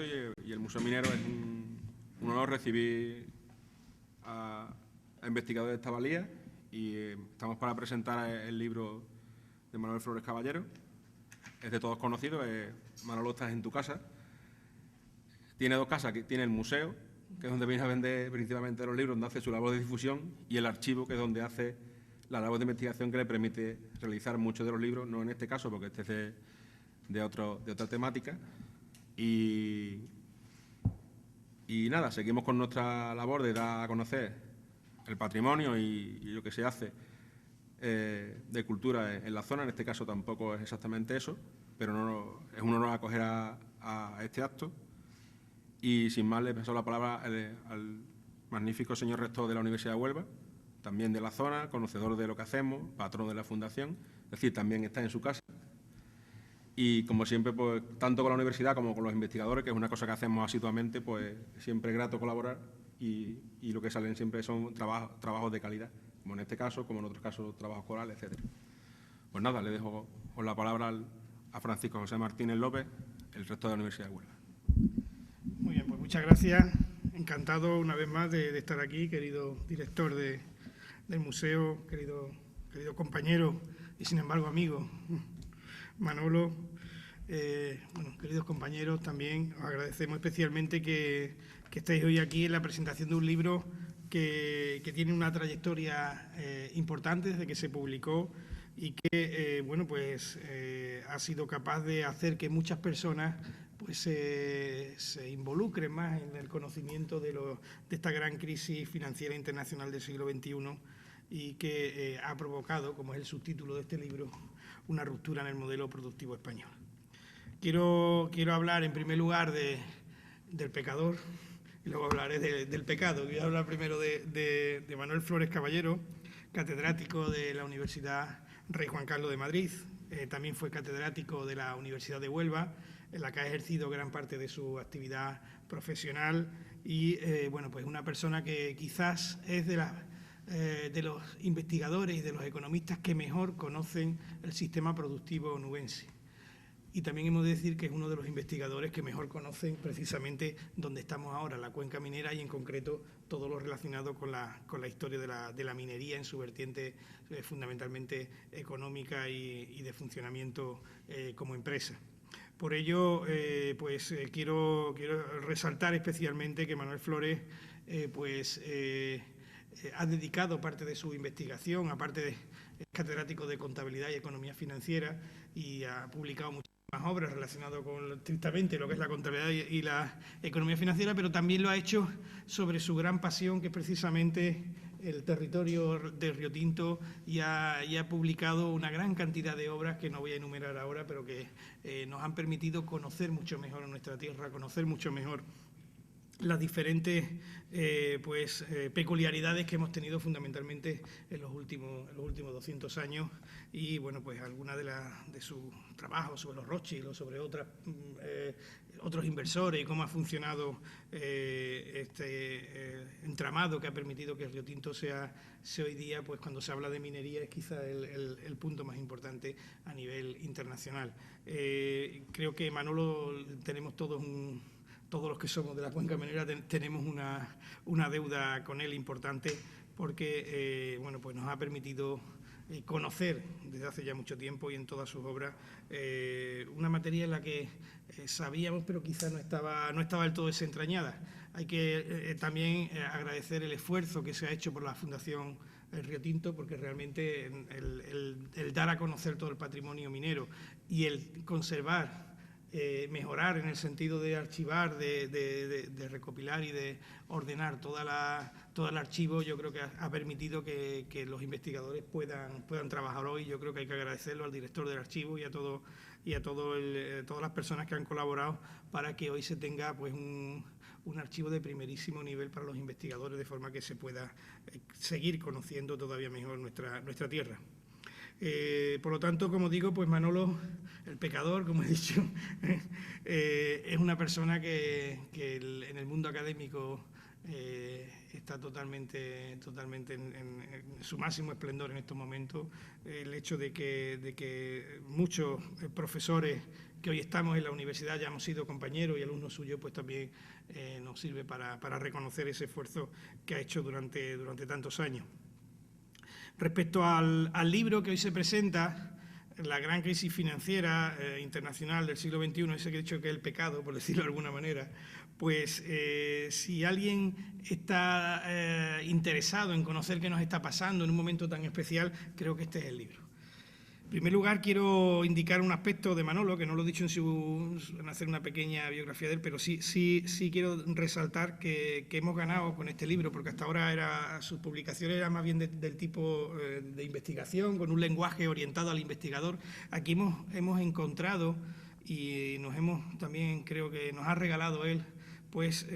y el Museo Minero es un honor recibir a investigadores de esta valía y estamos para presentar el libro de Manuel Flores Caballero. Es de todos conocido, Manolo, estás en tu casa. Tiene dos casas, tiene el museo, que es donde viene a vender principalmente los libros, donde hace su labor de difusión, y el archivo, que es donde hace la labor de investigación que le permite realizar muchos de los libros, no en este caso, porque este es de otra temática. Y nada, seguimos con nuestra labor de dar a conocer el patrimonio y lo que se hace de cultura en la zona. En este caso tampoco es exactamente eso, pero es un honor acoger a este acto. Y sin más, le paso la palabra al magnífico señor rector de la Universidad de Huelva, también de la zona, conocedor de lo que hacemos, patrón de la Fundación, es decir, también está en su casa. Y como siempre, pues tanto con la universidad como con los investigadores, que es una cosa que hacemos asiduamente, pues siempre es grato colaborar y lo que salen siempre son trabajos de calidad, como en este caso, como en otros casos, trabajos corales, etcétera. Pues nada, le dejo con la palabra a Francisco José Martínez López, el rector de la Universidad de Huelva. Muy bien, pues muchas gracias. Encantado una vez más de estar aquí, querido director del museo, querido compañero y sin embargo amigo Manolo. Bueno, queridos compañeros, también os agradecemos especialmente que estéis hoy aquí en la presentación de un libro que tiene una trayectoria importante desde que se publicó y que bueno, pues ha sido capaz de hacer que muchas personas pues se involucren más en el conocimiento de esta gran crisis financiera internacional del siglo XXI y que ha provocado, como es el subtítulo de este libro, una ruptura en el modelo productivo español. Quiero hablar en primer lugar del pecador y luego hablaré del pecado. Voy a hablar primero de Manuel Flores Caballero, catedrático de la Universidad Rey Juan Carlos de Madrid. También fue catedrático de la Universidad de Huelva, en la que ha ejercido gran parte de su actividad profesional y bueno, pues una persona que quizás es de los investigadores y de los economistas que mejor conocen el sistema productivo onubense. Y también hemos de decir que es uno de los investigadores que mejor conocen precisamente dónde estamos ahora, la cuenca minera y en concreto todo lo relacionado con la historia de la minería en su vertiente fundamentalmente económica y de funcionamiento como empresa. Por ello, quiero resaltar especialmente que Manuel Flores ha dedicado parte de su investigación, aparte de catedrático de Contabilidad y Economía Financiera, y ha publicado muchísimas obras relacionadas con estrictamente lo que es la contabilidad y la economía financiera, pero también lo ha hecho sobre su gran pasión, que es precisamente el territorio de Río Tinto, y ha publicado una gran cantidad de obras que no voy a enumerar ahora, pero que nos han permitido conocer mucho mejor a nuestra tierra, conocer mucho mejor las diferentes peculiaridades que hemos tenido fundamentalmente en los últimos 200 años y bueno, pues algunas de sus trabajos sobre los Rothschild o sobre otros inversores y cómo ha funcionado este entramado que ha permitido que Río Tinto sea hoy día, pues cuando se habla de minería, es quizá el punto más importante a nivel internacional. Creo que Manolo tenemos todos los que somos de la cuenca minera tenemos una deuda con él importante porque bueno, pues nos ha permitido conocer desde hace ya mucho tiempo y en todas sus obras una materia en la que sabíamos pero quizás no estaba del todo desentrañada. Hay que también agradecer el esfuerzo que se ha hecho por la Fundación Río Tinto, porque realmente el dar a conocer todo el patrimonio minero y el conservar, mejorar en el sentido de archivar, de recopilar y de ordenar todo el archivo, yo creo que ha permitido que los investigadores puedan trabajar hoy. Yo creo que hay que agradecerlo al director del archivo y a todas las personas que han colaborado para que hoy se tenga pues un archivo de primerísimo nivel para los investigadores, de forma que se pueda seguir conociendo todavía mejor nuestra tierra. Por lo tanto, como digo, pues Manolo, el pecador, como he dicho, es una persona que en el mundo académico está totalmente en su máximo esplendor en estos momentos. El hecho de que muchos profesores que hoy estamos en la universidad hayamos sido compañeros y alumnos suyos, pues también nos sirve para reconocer ese esfuerzo que ha hecho durante tantos años. Respecto al libro que hoy se presenta, la gran crisis financiera internacional del siglo XXI, ese que he dicho que es el pecado, por decirlo de alguna manera, pues si alguien está interesado en conocer qué nos está pasando en un momento tan especial, creo que este es el libro. En primer lugar, quiero indicar un aspecto de Manolo, que no lo he dicho en hacer una pequeña biografía de él, pero sí quiero resaltar que hemos ganado con este libro, porque hasta ahora sus publicaciones eran más bien del tipo de investigación, con un lenguaje orientado al investigador. Aquí hemos encontrado, y también creo que nos ha regalado él, pues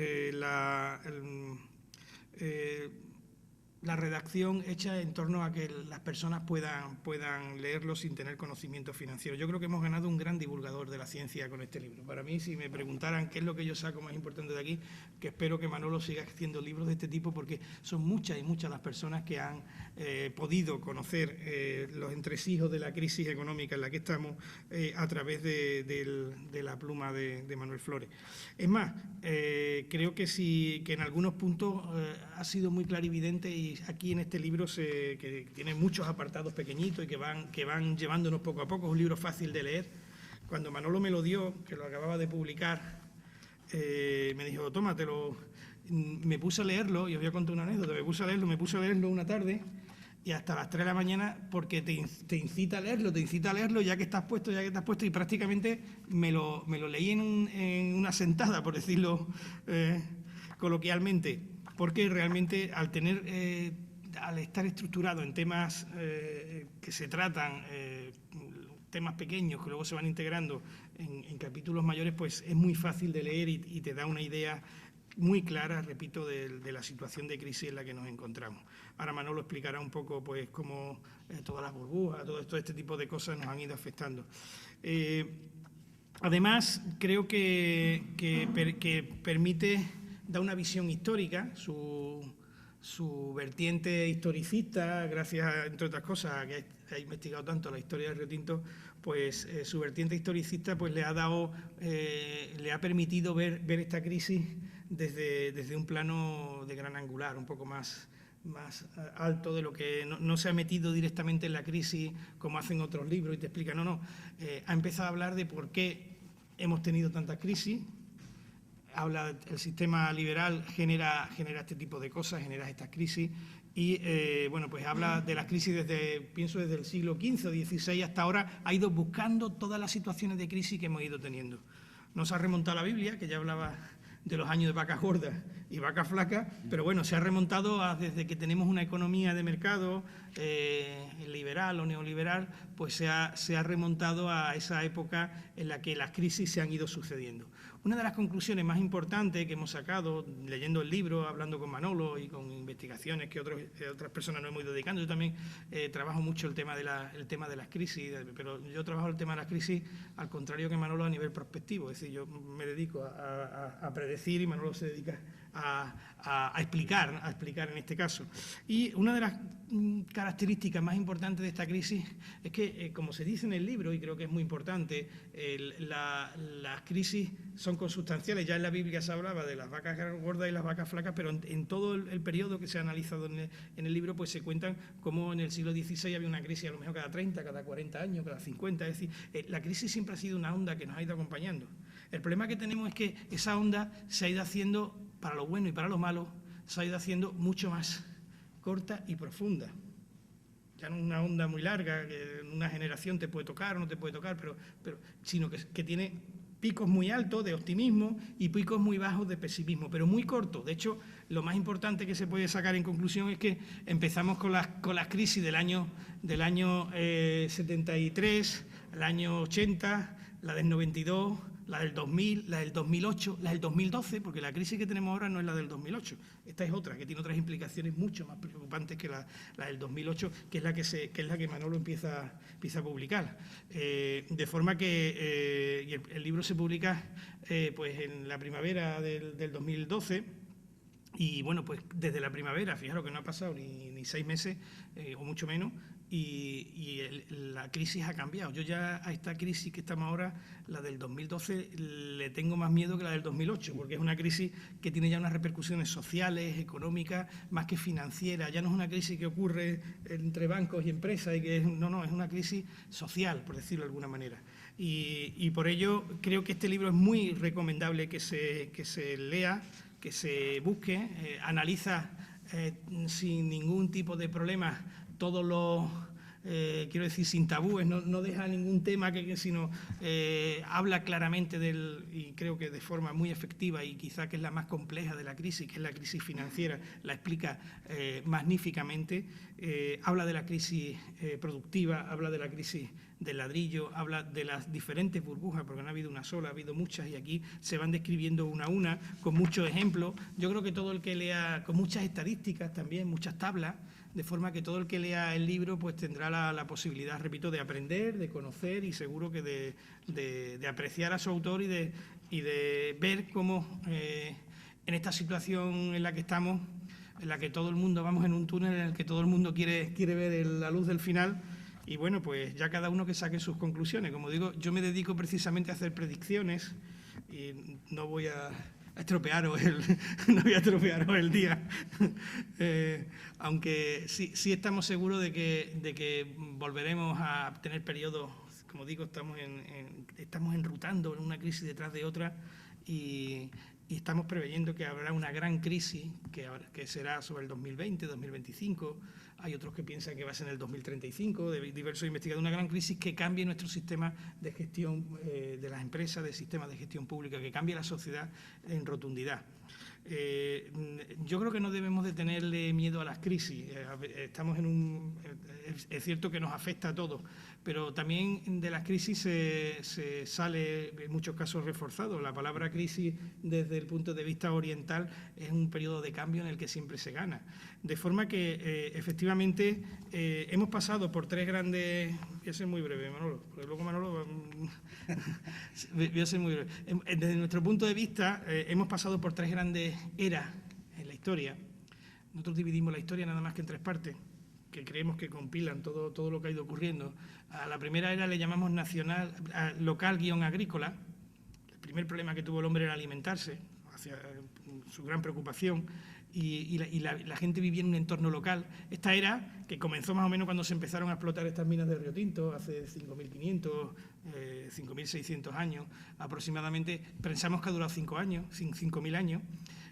la redacción hecha en torno a que las personas puedan leerlo sin tener conocimiento financiero. Yo creo que hemos ganado un gran divulgador de la ciencia con este libro. Para mí, si me preguntaran qué es lo que yo saco más importante de aquí, que espero que Manolo siga haciendo libros de este tipo, porque son muchas y muchas las personas que han podido conocer los entresijos de la crisis económica en la que estamos a través de la pluma de Manuel Flores. Es más, creo que en algunos puntos ha sido muy clarividente, y aquí en este libro que tiene muchos apartados pequeñitos y que van llevándonos poco a poco. Es un libro fácil de leer. Cuando Manolo me lo dio, que lo acababa de publicar, me dijo, tómatelo. Me puse a leerlo, y os voy a contar una anécdota, me puse a leerlo una tarde y hasta las 3 de la mañana, porque te incita a leerlo ya que estás puesto, y prácticamente me lo leí en una sentada, por decirlo coloquialmente, porque realmente al estar estructurado en temas que se tratan, temas pequeños que luego se van integrando en capítulos mayores, pues es muy fácil de leer y te da una idea muy clara, repito, de la situación de crisis en la que nos encontramos. Ahora Manolo explicará un poco pues cómo todas las burbujas, todo este tipo de cosas nos han ido afectando. Además, creo que permite dar una visión histórica, su vertiente historicista, gracias, entre otras cosas, a que ha investigado tanto la historia del Río Tinto, pues su vertiente historicista pues le ha permitido ver esta crisis desde un plano de gran angular, un poco más alto de lo que no se ha metido directamente en la crisis como hacen otros libros y te explican, ha empezado a hablar de por qué hemos tenido tantas crisis. Habla del sistema liberal, genera este tipo de cosas, genera estas crisis y, pues habla de las crisis desde el siglo XV o XVI hasta ahora, ha ido buscando todas las situaciones de crisis que hemos ido teniendo. No se ha remontado a la Biblia, que ya hablaba de los años de vacas gordas y vacas flacas, pero bueno, se ha remontado desde que tenemos una economía de mercado liberal o neoliberal, pues se ha remontado a esa época en la que las crisis se han ido sucediendo. Una de las conclusiones más importantes que hemos sacado, leyendo el libro, hablando con Manolo y con investigaciones que otras personas nos hemos ido dedicando, yo también trabajo mucho el tema de las crisis, pero yo trabajo el tema de las crisis al contrario que Manolo a nivel prospectivo, es decir, yo me dedico a predecir y Manolo se dedica a explicar en este caso. Y una de las características más importantes de esta crisis es que, como se dice en el libro, y creo que es muy importante, las crisis son consustanciales. Ya en la Biblia se hablaba de las vacas gordas y las vacas flacas, pero en todo el periodo que se ha analizado en el libro, pues se cuentan cómo en el siglo XVI había una crisis a lo mejor cada 30, cada 40 años, cada 50, es decir, la crisis siempre ha sido una onda que nos ha ido acompañando. El problema que tenemos es que esa onda se ha ido haciendo, para lo bueno y para lo malo, se ha ido haciendo mucho más corta y profunda. Ya no una onda muy larga, que en una generación te puede tocar o no te puede tocar, sino que tiene picos muy altos de optimismo y picos muy bajos de pesimismo, pero muy cortos. De hecho, lo más importante que se puede sacar en conclusión es que empezamos con las crisis del año 73, el año 80, la del 92, la del 2000, la del 2008, la del 2012, porque la crisis que tenemos ahora no es la del 2008. Esta es otra, que tiene otras implicaciones mucho más preocupantes que la del 2008, que es la que Manolo empieza a publicar. De forma que y el libro se publica pues en la primavera del 2012, Y bueno, pues desde la primavera, fijaros que no ha pasado ni 6 meses, o mucho menos, y la crisis ha cambiado. Yo ya a esta crisis que estamos ahora, la del 2012, le tengo más miedo que la del 2008, porque es una crisis que tiene ya unas repercusiones sociales, económicas, más que financieras. Ya no es una crisis que ocurre entre bancos y empresas, no, es una crisis social, por decirlo de alguna manera. Y por ello creo que este libro es muy recomendable que se lea, que se busque, analiza sin ningún tipo de problemas todos los, quiero decir, sin tabúes, no deja ningún tema, sino habla claramente y creo que de forma muy efectiva, y quizá que es la más compleja de la crisis, que es la crisis financiera, la explica magníficamente. Habla de la crisis productiva, habla de la crisis del ladrillo, habla de las diferentes burbujas, porque no ha habido una sola, ha habido muchas, y aquí se van describiendo una a una, con muchos ejemplos. Yo creo que todo el que lea, con muchas estadísticas también, muchas tablas, de forma que todo el que lea el libro pues tendrá la posibilidad, repito, de aprender, de conocer, y seguro que de apreciar a su autor y de ver cómo en esta situación en la que estamos, en la que todo el mundo vamos en un túnel en el que todo el mundo quiere ver la luz del final. Y bueno, pues ya cada uno que saque sus conclusiones. Como digo, yo me dedico precisamente a hacer predicciones y no voy a estropearos el día, aunque sí estamos seguros de que volveremos a tener periodos, como digo, estamos enrutando en una crisis detrás de otra, y estamos preveyendo que habrá una gran crisis que será sobre el 2020, 2025. Hay otros que piensan que va a ser en el 2035, de diversos investigadores, una gran crisis que cambie nuestro sistema de gestión de las empresas, de sistemas de gestión pública, que cambie la sociedad en rotundidad. Yo creo que no debemos de tenerle miedo a las crisis. Estamos es cierto que nos afecta a todos, pero también de las crisis se sale en muchos casos reforzado. La palabra crisis desde el punto de vista oriental es un periodo de cambio en el que siempre se gana. De forma que efectivamente hemos pasado por tres grandes... Voy a ser muy breve, Manolo, porque luego Manolo... Voy a ser muy breve. Desde nuestro punto de vista hemos pasado por tres grandes eras en la historia. Nosotros dividimos la historia nada más que en tres partes, que creemos que compilan todo lo que ha ido ocurriendo. A la primera era le llamamos local-agrícola. El primer problema que tuvo el hombre era alimentarse, hacia su gran preocupación, y la gente vivía en un entorno local. Esta era, que comenzó más o menos cuando se empezaron a explotar estas minas de Río Tinto, hace 5.500, 5.600 años aproximadamente. Pensamos que ha durado 5 años, 5.000 años.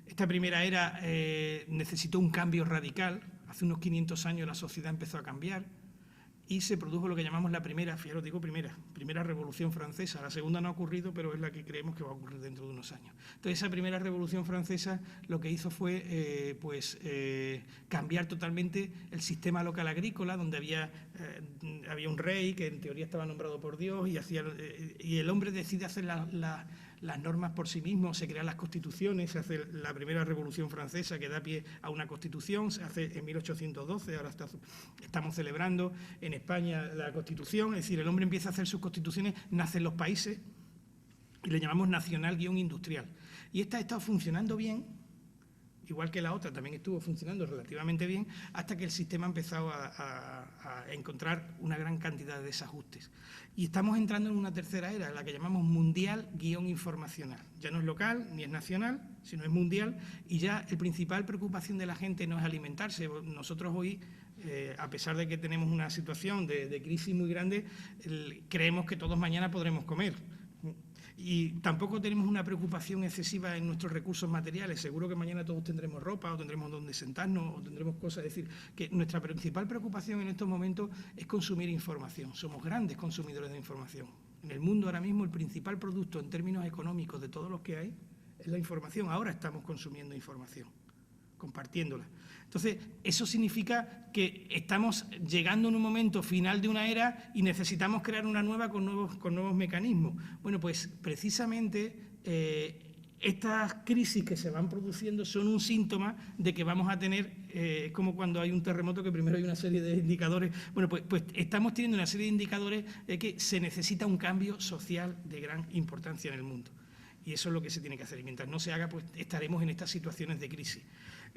Esta primera era necesitó un cambio radical. Hace unos 500 años la sociedad empezó a cambiar y se produjo lo que llamamos la primera, fijaros, digo primera Revolución Francesa. La segunda no ha ocurrido, pero es la que creemos que va a ocurrir dentro de unos años. Entonces, esa primera Revolución Francesa lo que hizo fue cambiar totalmente el sistema local agrícola, donde había un rey que en teoría estaba nombrado por Dios, y el hombre decide hacer las normas por sí mismo, se crean las constituciones, se hace la primera Revolución Francesa que da pie a una constitución, se hace en 1812, ahora estamos celebrando en España la Constitución, es decir, el hombre empieza a hacer sus constituciones, nacen los países y le llamamos nacional-industrial. Y esta ha estado funcionando bien, igual que la otra también estuvo funcionando relativamente bien, hasta que el sistema ha empezado a encontrar una gran cantidad de desajustes. Y estamos entrando en una tercera era, la que llamamos mundial-informacional. Ya no es local ni es nacional, sino es mundial, y ya la principal preocupación de la gente no es alimentarse. Nosotros hoy, a pesar de que tenemos una situación de crisis muy grande, creemos que todos mañana podremos comer. Y tampoco tenemos una preocupación excesiva en nuestros recursos materiales. Seguro que mañana todos tendremos ropa, o tendremos donde sentarnos, o tendremos cosas. Es decir, que nuestra principal preocupación en estos momentos es consumir información. Somos grandes consumidores de información. En el mundo ahora mismo el principal producto en términos económicos de todos los que hay es la información. Ahora estamos consumiendo información, compartiéndola. Entonces, eso significa que estamos llegando en un momento final de una era y necesitamos crear una nueva con nuevos mecanismos. Bueno, pues precisamente estas crisis que se van produciendo son un síntoma de que vamos a tener, es como cuando hay un terremoto que primero hay una serie de indicadores. Bueno, pues estamos teniendo una serie de indicadores de que se necesita un cambio social de gran importancia en el mundo. Y eso es lo que se tiene que hacer. Y mientras no se haga, pues estaremos en estas situaciones de crisis.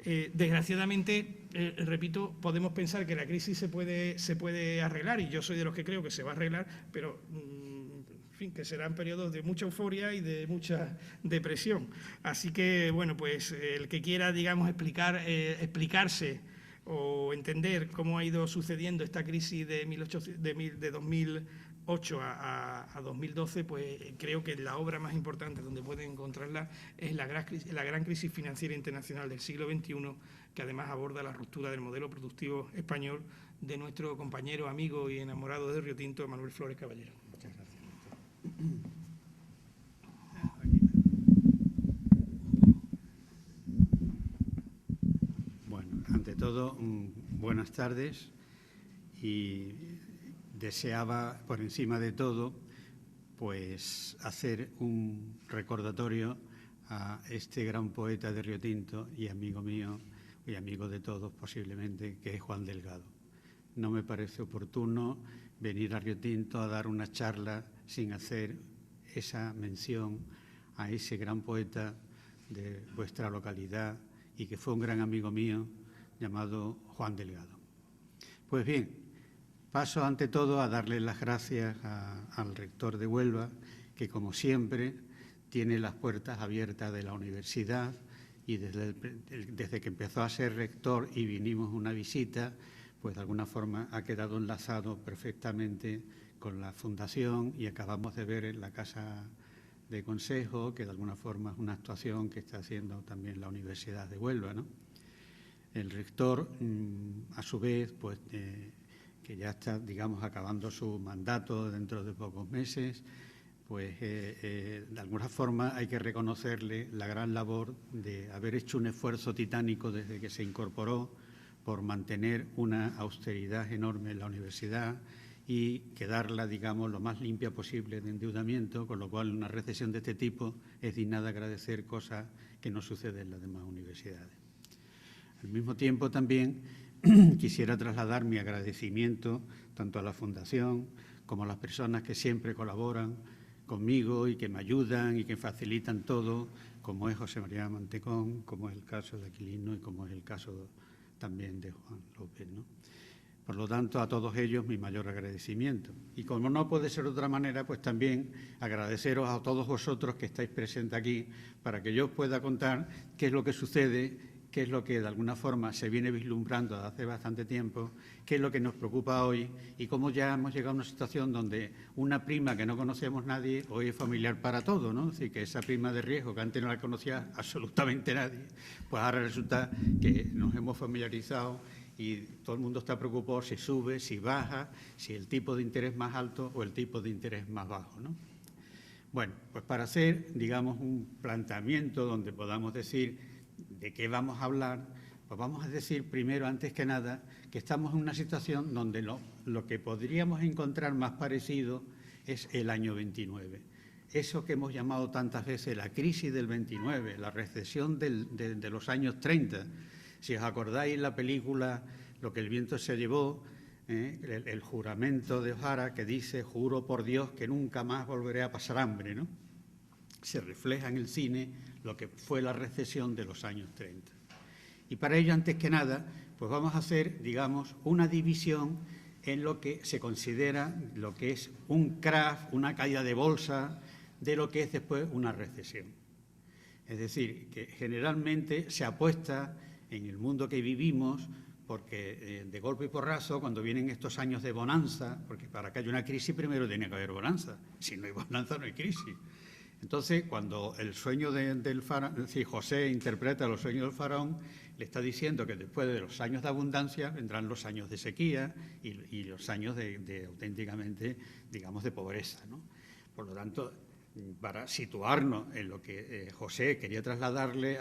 Desgraciadamente, repito, podemos pensar que la crisis se puede arreglar, y yo soy de los que creo que se va a arreglar, pero en fin, que serán periodos de mucha euforia y de mucha depresión. Así que, bueno, pues el que quiera, digamos, explicarse o entender cómo ha ido sucediendo esta crisis de 2008 a 2012, pues creo que la obra más importante donde pueden encontrarla es la gran crisis financiera internacional del siglo XXI, que además aborda la ruptura del modelo productivo español de nuestro compañero, amigo y enamorado de Río Tinto, Manuel Flores Caballero. Muchas gracias. Bueno, ante todo, buenas tardes, y deseaba, por encima de todo, pues hacer un recordatorio a este gran poeta de Río Tinto y amigo mío y amigo de todos posiblemente, que es Juan Delgado. No me parece oportuno venir a Río Tinto a dar una charla sin hacer esa mención a ese gran poeta de vuestra localidad y que fue un gran amigo mío llamado Juan Delgado. Pues bien, paso ante todo a darle las gracias al rector de Huelva, que como siempre tiene las puertas abiertas de la universidad, y desde que empezó a ser rector y vinimos una visita, pues de alguna forma ha quedado enlazado perfectamente con la fundación, y acabamos de ver en la Casa de Consejo que de alguna forma es una actuación que está haciendo también la Universidad de Huelva, ¿no? El rector, a su vez, pues que ya está, digamos, acabando su mandato dentro de pocos meses, pues de alguna forma hay que reconocerle la gran labor de haber hecho un esfuerzo titánico desde que se incorporó por mantener una austeridad enorme en la universidad y quedarla, digamos, lo más limpia posible de endeudamiento, con lo cual una recesión de este tipo es digna de agradecer, cosa que no sucede en las demás universidades. Al mismo tiempo, también quisiera trasladar mi agradecimiento tanto a la Fundación como a las personas que siempre colaboran conmigo y que me ayudan y que facilitan todo, como es José María Mantecón, como es el caso de Aquilino y como es el caso también de Juan López, ¿no? Por lo tanto, a todos ellos mi mayor agradecimiento. Y como no puede ser de otra manera, pues también agradeceros a todos vosotros que estáis presentes aquí para que yo os pueda contar qué es lo que sucede, qué es lo que de alguna forma se viene vislumbrando desde hace bastante tiempo, qué es lo que nos preocupa hoy y cómo ya hemos llegado a una situación donde una prima que no conocemos nadie hoy es familiar para todo, ¿no? Es decir, que esa prima de riesgo que antes no la conocía absolutamente nadie, pues ahora resulta que nos hemos familiarizado y todo el mundo está preocupado si sube, si baja, si el tipo de interés más alto o el tipo de interés más bajo, ¿no? Bueno, pues para hacer, digamos, un planteamiento donde podamos decir de qué vamos a hablar, pues vamos a decir primero, antes que nada, que estamos en una situación donde lo que podríamos encontrar más parecido es el año 29. Eso que hemos llamado tantas veces la crisis del 29, la recesión de los años 30. Si os acordáis la película Lo que el viento se llevó, el juramento de O'Hara que dice: juro por Dios que nunca más volveré a pasar hambre, ¿no? Se refleja en el cine lo que fue la recesión de los años 30. Y para ello, antes que nada, pues vamos a hacer, digamos, una división en lo que se considera lo que es un crash, una caída de bolsa, de lo que es después una recesión. Es decir, que generalmente se apuesta en el mundo que vivimos porque de golpe y porrazo, cuando vienen estos años de bonanza, porque para que haya una crisis primero tiene que haber bonanza, si no hay bonanza no hay crisis. Entonces, cuando el sueño del faraón, es decir, José interpreta los sueños del faraón, le está diciendo que después de los años de abundancia vendrán los años de sequía y los años de auténticamente, digamos, de pobreza, ¿no? Por lo tanto, para situarnos en lo que José quería trasladarle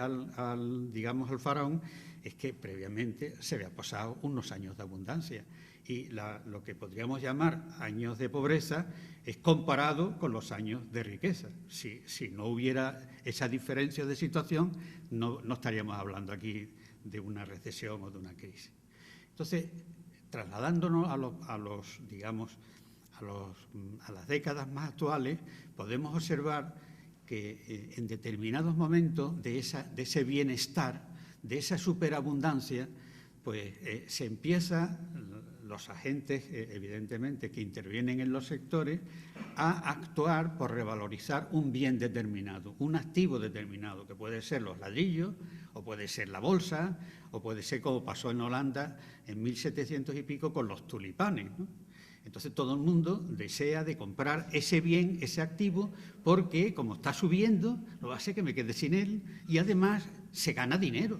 digamos, al faraón, es que previamente se había pasado unos años de abundancia. Y lo que podríamos llamar años de pobreza es comparado con los años de riqueza. Si no hubiera esa diferencia de situación, no estaríamos hablando aquí de una recesión o de una crisis. Entonces, trasladándonos a las décadas más actuales, podemos observar que en determinados momentos de ese bienestar, de esa superabundancia, pues se empieza, los agentes, evidentemente, que intervienen en los sectores, a actuar por revalorizar un bien determinado, un activo determinado, que puede ser los ladrillos, o puede ser la bolsa, o puede ser como pasó en Holanda en 1700 y pico con los tulipanes, ¿no? Entonces todo el mundo desea de comprar ese bien, ese activo, porque como está subiendo, no va a ser que me quede sin él, y además se gana dinero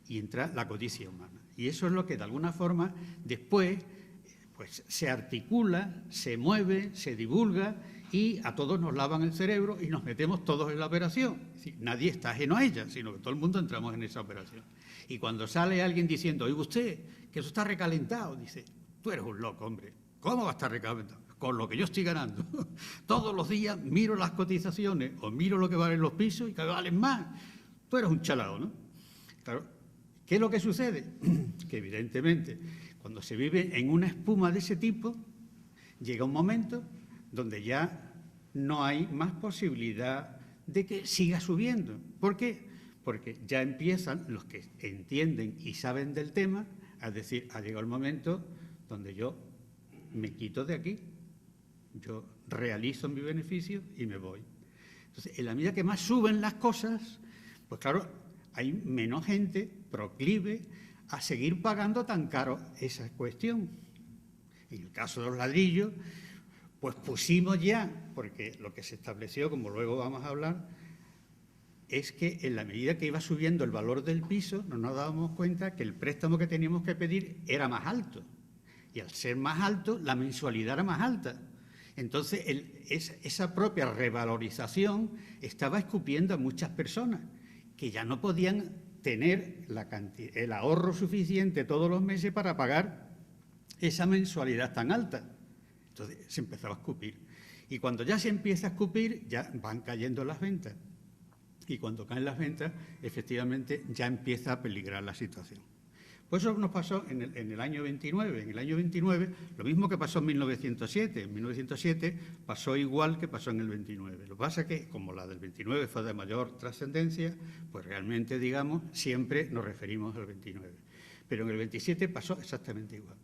y entra la codicia humana. Y eso es lo que de alguna forma después pues, se articula, se mueve, se divulga y a todos nos lavan el cerebro y nos metemos todos en la operación. Es decir, nadie está ajeno a ella, sino que todo el mundo entramos en esa operación. Y cuando sale alguien diciendo, oiga usted, que eso está recalentado, dice, tú eres un loco, hombre. ¿Cómo va a estar recalentado? Con lo que yo estoy ganando. Todos los días miro las cotizaciones o miro lo que valen los pisos y que valen más. Tú eres un chalao, ¿no? Claro. ¿Qué es lo que sucede? Que evidentemente, cuando se vive en una espuma de ese tipo, llega un momento donde ya no hay más posibilidad de que siga subiendo. ¿Por qué? Porque ya empiezan los que entienden y saben del tema a decir, ha llegado el momento donde yo me quito de aquí, yo realizo mi beneficio y me voy. Entonces, en la medida que más suben las cosas, pues claro, hay menos gente proclive a seguir pagando tan caro esa cuestión. En el caso de los ladrillos, pues pusimos ya, porque lo que se estableció, como luego vamos a hablar, es que en la medida que iba subiendo el valor del piso, nos dábamos cuenta que el préstamo que teníamos que pedir era más alto. Y al ser más alto, la mensualidad era más alta. Entonces, esa propia revalorización estaba escupiendo a muchas personas que ya no podían tener el ahorro suficiente todos los meses para pagar esa mensualidad tan alta. Entonces, se empezaba a escupir. Y cuando ya se empieza a escupir, ya van cayendo las ventas. Y cuando caen las ventas, efectivamente, ya empieza a peligrar la situación. Pues eso nos pasó en el año 29. En el año 29, lo mismo que pasó en 1907. En 1907 pasó igual que pasó en el 29. Lo que pasa es que, como la del 29 fue de mayor trascendencia, pues realmente, digamos, siempre nos referimos al 29. Pero en el 27 pasó exactamente igual.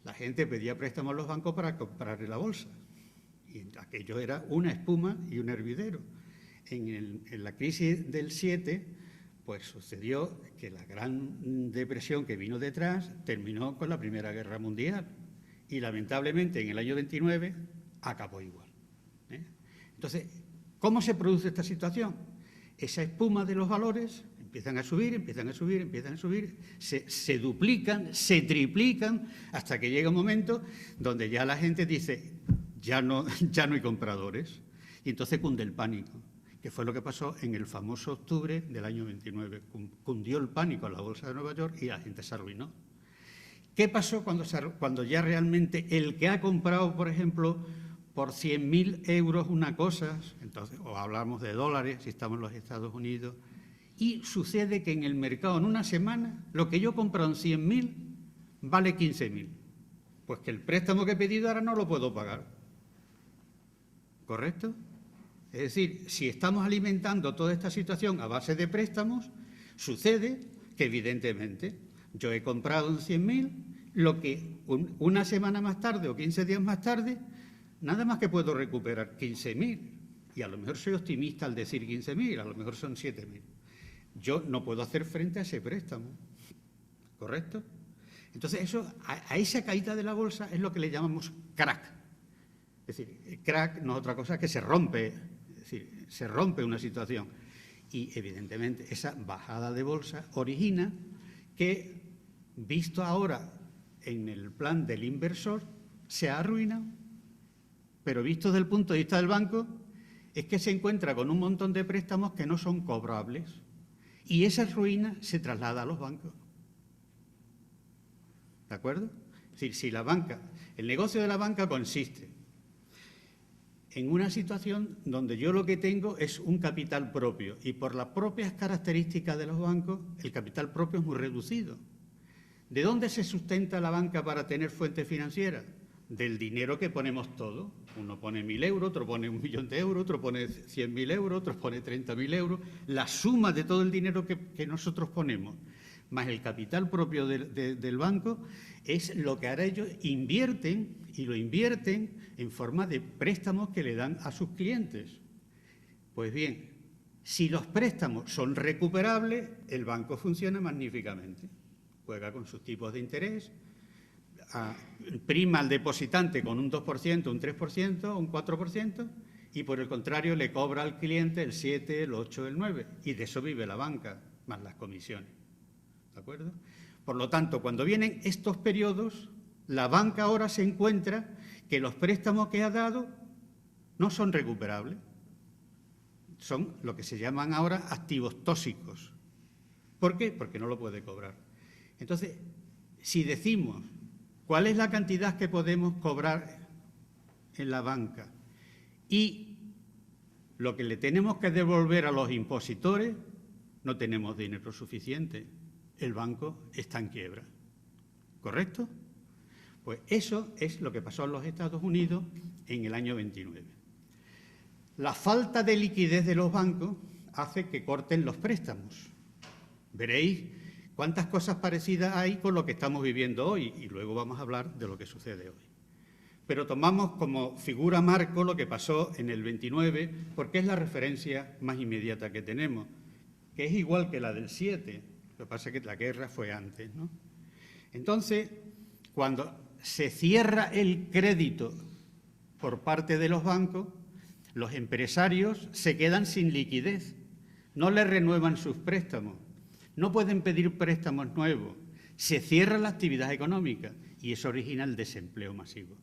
La gente pedía préstamos a los bancos para comprarle la bolsa. Y aquello era una espuma y un hervidero. En la crisis del 7... pues sucedió que la gran depresión que vino detrás terminó con la Primera Guerra Mundial y lamentablemente en el año 29 acabó igual. Entonces, ¿cómo se produce esta situación? Esa espuma de los valores empiezan a subir, empiezan a subir, empiezan a subir, se duplican, se triplican, hasta que llega un momento donde ya la gente dice, ya no hay compradores, y entonces cunde el pánico, que fue lo que pasó en el famoso octubre del año 29. Cundió el pánico en la bolsa de Nueva York y la gente se arruinó. ¿Qué pasó cuando ya realmente el que ha comprado, por ejemplo, por 100.000 euros una cosa, entonces, o hablamos de dólares, si estamos en los Estados Unidos, y sucede que en el mercado en una semana lo que yo he comprado en 100.000 vale 15.000? Pues que el préstamo que he pedido ahora no lo puedo pagar. ¿Correcto? Es decir, si estamos alimentando toda esta situación a base de préstamos, sucede que, evidentemente, yo he comprado en 100.000, lo que una semana más tarde o 15 días más tarde, nada más que puedo recuperar 15.000. Y a lo mejor soy optimista al decir 15.000, a lo mejor son 7.000. Yo no puedo hacer frente a ese préstamo. ¿Correcto? Entonces, eso, a esa caída de la bolsa es lo que le llamamos crack. Es decir, el crack no es otra cosa que se rompe. Es decir, se rompe una situación y, evidentemente, esa bajada de bolsa origina que, visto ahora en el plan del inversor, se arruina, pero visto desde el punto de vista del banco, es que se encuentra con un montón de préstamos que no son cobrables y esa ruina se traslada a los bancos. ¿De acuerdo? Es decir, si la banca, el negocio de la banca consiste en una situación donde yo lo que tengo es un capital propio y por las propias características de los bancos el capital propio es muy reducido. ¿De dónde se sustenta la banca para tener fuentes financieras? del dinero que ponemos todos. Uno pone 1.000 euros, otro pone 1 millón de euros, otro pone 100.000 euros, otro pone 30.000 euros. La suma de todo el dinero que nosotros ponemos, más el capital propio del banco, es lo que ahora ellos invierten, y lo invierten en forma de préstamos que le dan a sus clientes. Pues bien, si los préstamos son recuperables, el banco funciona magníficamente. Juega con sus tipos de interés, prima al depositante con un 2%, un 3%, un 4%, y por el contrario le cobra al cliente el 7, el 8, el 9, y de eso vive la banca, más las comisiones. ¿De acuerdo? Por lo tanto, cuando vienen estos periodos, la banca ahora se encuentra que los préstamos que ha dado no son recuperables. Son lo que se llaman ahora activos tóxicos. ¿Por qué? Porque no lo puede cobrar. Entonces, si decimos cuál es la cantidad que podemos cobrar en la banca y lo que le tenemos que devolver a los impositores, no tenemos dinero suficiente. El banco está en quiebra. ¿Correcto? Pues eso es lo que pasó en los Estados Unidos en el año 29. La falta de liquidez de los bancos hace que corten los préstamos. Veréis cuántas cosas parecidas hay con lo que estamos viviendo hoy, y luego vamos a hablar de lo que sucede hoy. Pero tomamos como figura marco lo que pasó en el 29, porque es la referencia más inmediata que tenemos, que es igual que la del 7, lo que pasa es que la guerra fue antes, ¿no? Entonces, cuando se cierra el crédito por parte de los bancos, los empresarios se quedan sin liquidez, no les renuevan sus préstamos, no pueden pedir préstamos nuevos, se cierra la actividad económica y eso origina el desempleo masivo,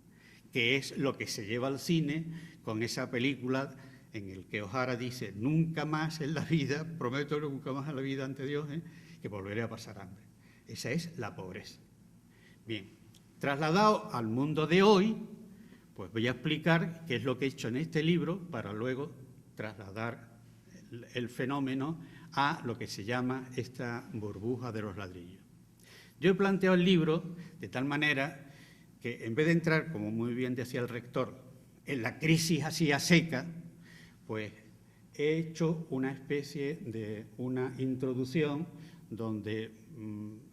que es lo que se lleva al cine con esa película en el que O'Hara dice: nunca más en la vida, prometo nunca más en la vida ante Dios, que volveré a pasar hambre. Esa es la pobreza. Bien, trasladado al mundo de hoy, pues voy a explicar qué es lo que he hecho en este libro para luego trasladar el fenómeno a lo que se llama esta burbuja de los ladrillos. Yo he planteado el libro de tal manera que, en vez de entrar, como muy bien decía el rector, en la crisis así a seca, pues he hecho una especie de una introducción donde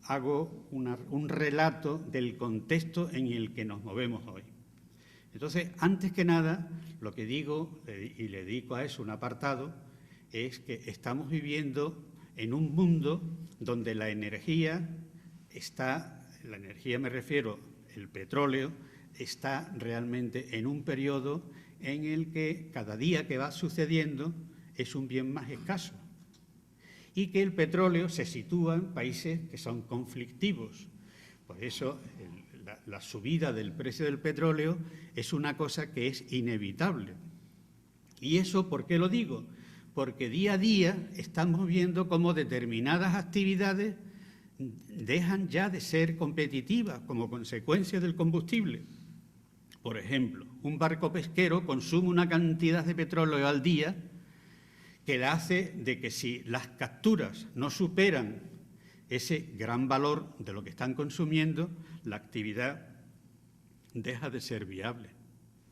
hago un relato del contexto en el que nos movemos hoy. Entonces, antes que nada, lo que digo, y le dedico a eso un apartado, es que estamos viviendo en un mundo donde la energía me refiero, el petróleo, está realmente en un periodo en el que cada día que va sucediendo es un bien más escaso y que el petróleo se sitúa en países que son conflictivos. Por eso la subida del precio del petróleo es una cosa que es inevitable. ¿Y eso por qué lo digo? Porque día a día estamos viendo cómo determinadas actividades dejan ya de ser competitivas como consecuencia del combustible. Por ejemplo, un barco pesquero consume una cantidad de petróleo al día que le hace de que si las capturas no superan ese gran valor de lo que están consumiendo, la actividad deja de ser viable,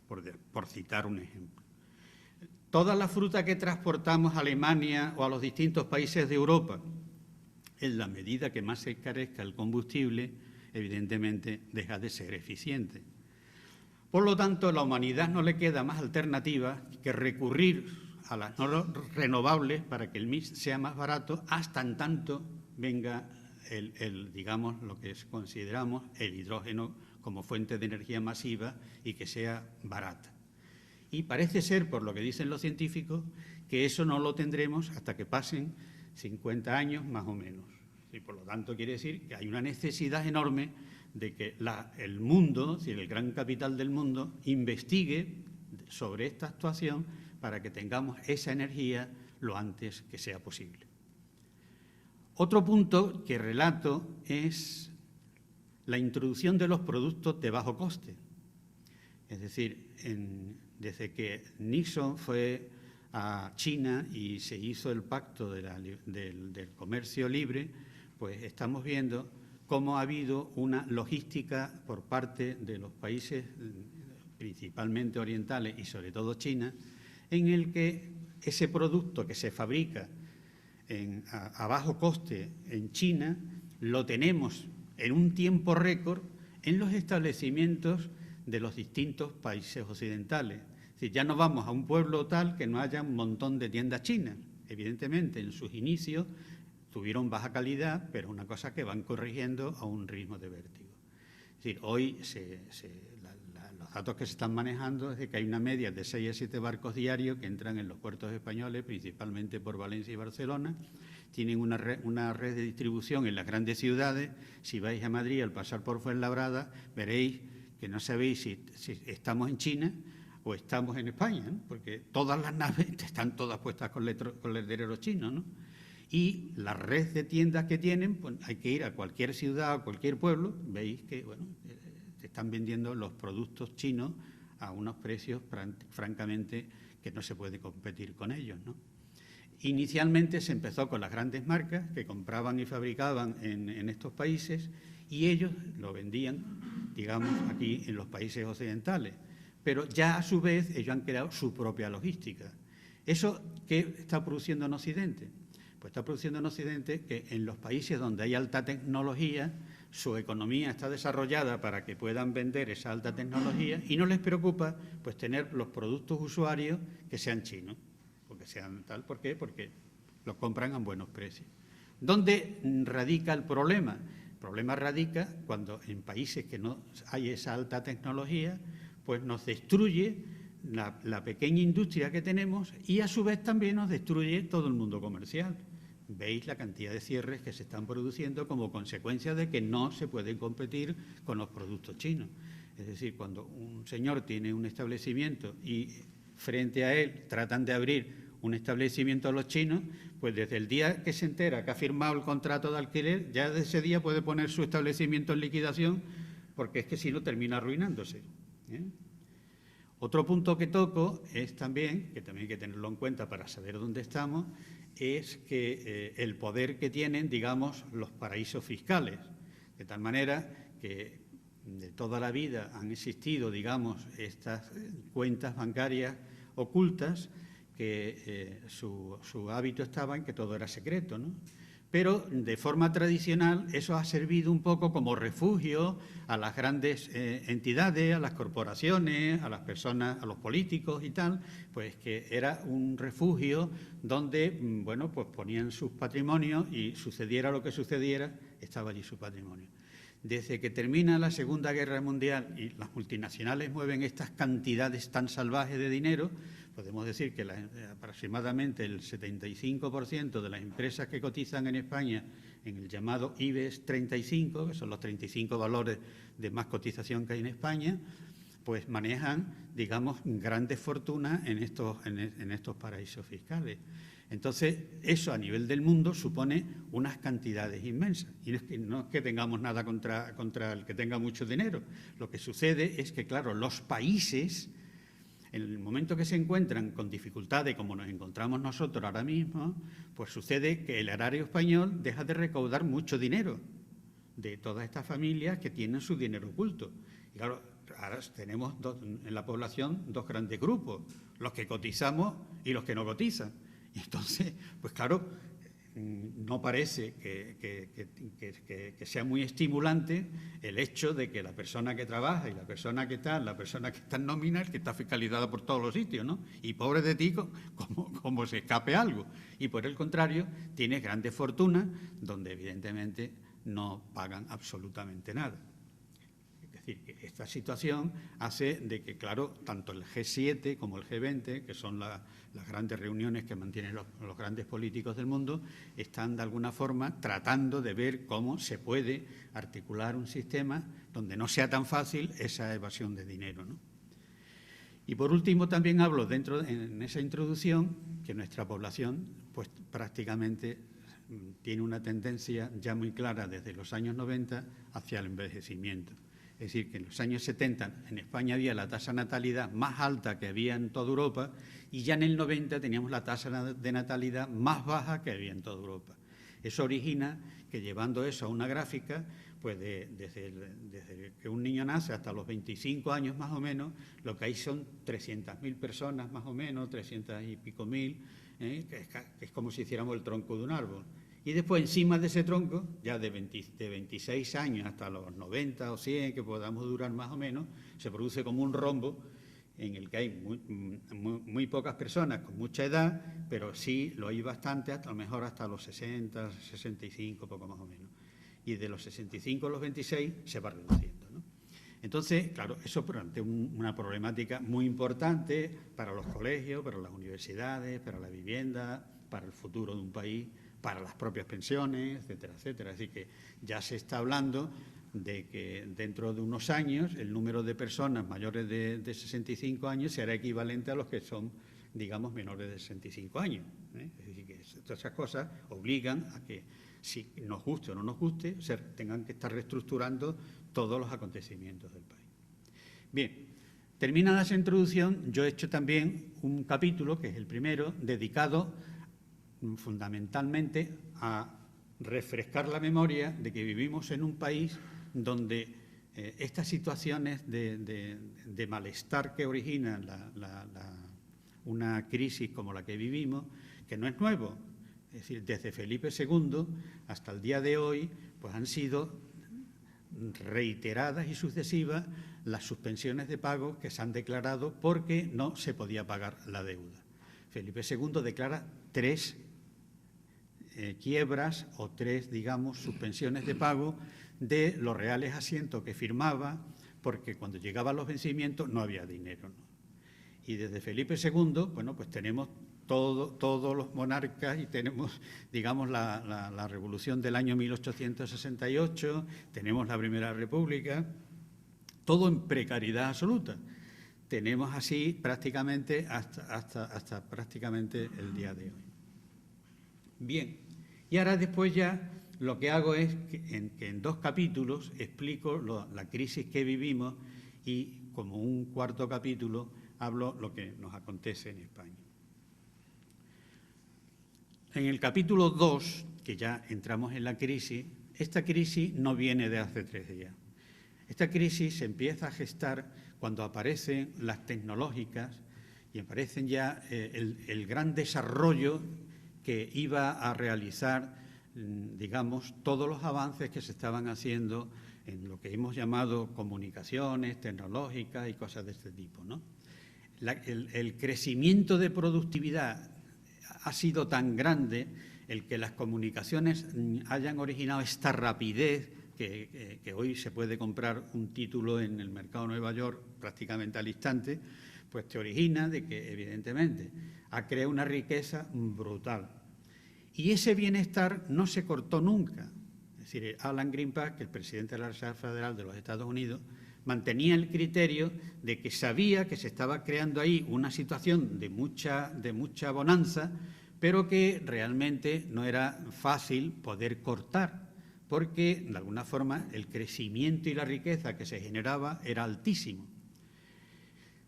por citar un ejemplo. Toda la fruta que transportamos a Alemania o a los distintos países de Europa, en la medida que más se encarezca el combustible, evidentemente deja de ser eficiente. Por lo tanto, a la humanidad no le queda más alternativa que recurrir a las no renovables para que el mix sea más barato, hasta en tanto venga digamos, lo que consideramos el hidrógeno como fuente de energía masiva y que sea barata. Y parece ser, por lo que dicen los científicos, que eso no lo tendremos hasta que pasen 50 años más o menos. Y por lo tanto quiere decir que hay una necesidad enorme de que el mundo, es decir, el gran capital del mundo, investigue sobre esta actuación para que tengamos esa energía lo antes que sea posible. Otro punto que relato es la introducción de los productos de bajo coste. Es decir, desde que Nixon fue a China y se hizo el pacto del comercio libre, pues estamos viendo cómo ha habido una logística por parte de los países, principalmente orientales y sobre todo China, en el que ese producto que se fabrica a bajo coste en China lo tenemos en un tiempo récord en los establecimientos de los distintos países occidentales. Es decir, ya no vamos a un pueblo tal que no haya un montón de tiendas chinas. Evidentemente, en sus inicios tuvieron baja calidad, pero una cosa que van corrigiendo a un ritmo de vértigo. Es decir, hoy los datos que se están manejando es de que hay una media de 6 a 7 barcos diarios que entran en los puertos españoles, principalmente por Valencia y Barcelona. Tienen una red de distribución en las grandes ciudades. Si vais a Madrid al pasar por Fuenlabrada, veréis que no sabéis si estamos en China o estamos en España, ¿no? Porque todas las naves están todas puestas con letreros chinos, ¿no? Y la red de tiendas que tienen, pues hay que ir a cualquier ciudad, a cualquier pueblo, veis que, bueno, se están vendiendo los productos chinos a unos precios francamente que no se puede competir con ellos, ¿no? Inicialmente se empezó con las grandes marcas que compraban y fabricaban en estos países y ellos lo vendían, digamos, aquí en los países occidentales. Pero ya a su vez ellos han creado su propia logística. ¿Eso qué está produciendo en Occidente? Pues está produciendo en Occidente que en los países donde hay alta tecnología, su economía está desarrollada para que puedan vender esa alta tecnología y no les preocupa pues tener los productos usuarios que sean chinos, porque sean tal. ¿Por qué? Porque los compran a buenos precios. ¿Dónde radica el problema? El problema radica cuando en países que no hay esa alta tecnología, pues nos destruye la pequeña industria que tenemos y a su vez también nos destruye todo el mundo comercial. Veis la cantidad de cierres que se están produciendo como consecuencia de que no se pueden competir con los productos chinos. Es decir, cuando un señor tiene un establecimiento y frente a él tratan de abrir un establecimiento a los chinos, pues desde el día que se entera que ha firmado el contrato de alquiler, ya desde ese día puede poner su establecimiento en liquidación, porque es que si no termina arruinándose. Otro punto que toco es también, que también hay que tenerlo en cuenta para saber dónde estamos, es que el poder que tienen, digamos, los paraísos fiscales, de tal manera que de toda la vida han existido, digamos, estas cuentas bancarias ocultas, que su hábito estaba en que todo era secreto, ¿no? Pero de forma tradicional eso ha servido un poco como refugio a las grandes entidades, a las corporaciones, a las personas, a los políticos y tal, pues que era un refugio donde, bueno, pues ponían sus patrimonios y sucediera lo que sucediera, estaba allí su patrimonio. Desde que termina la Segunda Guerra Mundial y las multinacionales mueven estas cantidades tan salvajes de dinero, podemos decir que aproximadamente el 75% de las empresas que cotizan en España en el llamado IBEX 35, que son los 35 valores de más cotización que hay en España, pues manejan, digamos, grandes fortunas en estos paraísos fiscales. Entonces, eso a nivel del mundo supone unas cantidades inmensas. Y no es que tengamos nada contra el que tenga mucho dinero. Lo que sucede es que, claro, los países, en el momento que se encuentran con dificultades como nos encontramos nosotros ahora mismo, pues sucede que el erario español deja de recaudar mucho dinero de todas estas familias que tienen su dinero oculto. Y claro, ahora tenemos en la población dos grandes grupos, los que cotizamos y los que no cotizan. Y entonces, pues claro, no parece que sea muy estimulante el hecho de que la persona que trabaja y la persona que está en nómina es que está fiscalizada por todos los sitios, ¿no? Y pobre de ti como se escape algo. Y por el contrario, tienes grandes fortunas donde evidentemente no pagan absolutamente nada. Es decir, que esta situación hace de que, claro, tanto el G7 como el G20, que son las grandes reuniones que mantienen los grandes políticos del mundo, están de alguna forma tratando de ver cómo se puede articular un sistema donde no sea tan fácil esa evasión de dinero, ¿no? Y por último también hablo en esa introducción que nuestra población pues prácticamente tiene una tendencia ya muy clara desde los años 90 hacia el envejecimiento. Es decir, que en los años 70 en España había la tasa de natalidad más alta que había en toda Europa y ya en el 90 teníamos la tasa de natalidad más baja que había en toda Europa. Eso origina que, llevando eso a una gráfica, pues desde que un niño nace hasta los 25 años más o menos, lo que hay son 300.000 personas más o menos, 300 y pico mil, que es como si hiciéramos el tronco de un árbol. Y después encima de ese tronco, ya de 26 años hasta los 90 o 100, que podamos durar más o menos, se produce como un rombo en el que hay muy pocas personas con mucha edad, pero sí lo hay bastante, a lo mejor hasta los 60, 65, poco más o menos. Y de los 65 a los 26 se va reduciendo, ¿no? Entonces, claro, eso es una problemática muy importante para los colegios, para las universidades, para la vivienda, para el futuro de un país, para las propias pensiones, etcétera, etcétera. Así que ya se está hablando de que dentro de unos años el número de personas mayores de 65 años será equivalente a los que son, digamos, menores de 65 años. Es decir, que todas esas cosas obligan a que, si nos guste o no nos guste, tengan que estar reestructurando todos los acontecimientos del país. Bien, terminada esa introducción, yo he hecho también un capítulo, que es el primero, dedicado fundamentalmente a refrescar la memoria de que vivimos en un país donde estas situaciones de malestar que originan una crisis como la que vivimos, que no es nuevo, es decir, desde Felipe II hasta el día de hoy, pues han sido reiteradas y sucesivas las suspensiones de pago que se han declarado porque no se podía pagar la deuda. Felipe II declara 3 quiebras o 3, digamos, suspensiones de pago de los reales asientos que firmaba, porque cuando llegaban los vencimientos no había dinero, ¿no? Y desde Felipe II, bueno, pues tenemos todos los monarcas y tenemos, digamos, la revolución del año 1868, tenemos la Primera República, todo en precariedad absoluta. Tenemos así prácticamente hasta prácticamente el día de hoy. Bien, y ahora después ya lo que hago es que en 2 capítulos explico la crisis que vivimos y como un cuarto capítulo hablo lo que nos acontece en España. En el capítulo 2, que ya entramos en la crisis, esta crisis no viene de hace 3 días. Esta crisis se empieza a gestar cuando aparecen las tecnológicas y aparecen ya el gran desarrollo que iba a realizar, digamos, todos los avances que se estaban haciendo en lo que hemos llamado comunicaciones tecnológicas y cosas de este tipo, ¿no? El crecimiento de productividad ha sido tan grande, el que las comunicaciones hayan originado esta rapidez que hoy se puede comprar un título en el mercado de Nueva York prácticamente al instante, pues te origina de que, evidentemente, ha creado una riqueza brutal. Y ese bienestar no se cortó nunca. Es decir, Alan Greenberg, el presidente de la Reserva Federal de los Estados Unidos, mantenía el criterio de que sabía que se estaba creando ahí una situación de mucha bonanza, pero que realmente no era fácil poder cortar, porque, de alguna forma, el crecimiento y la riqueza que se generaba era altísimo.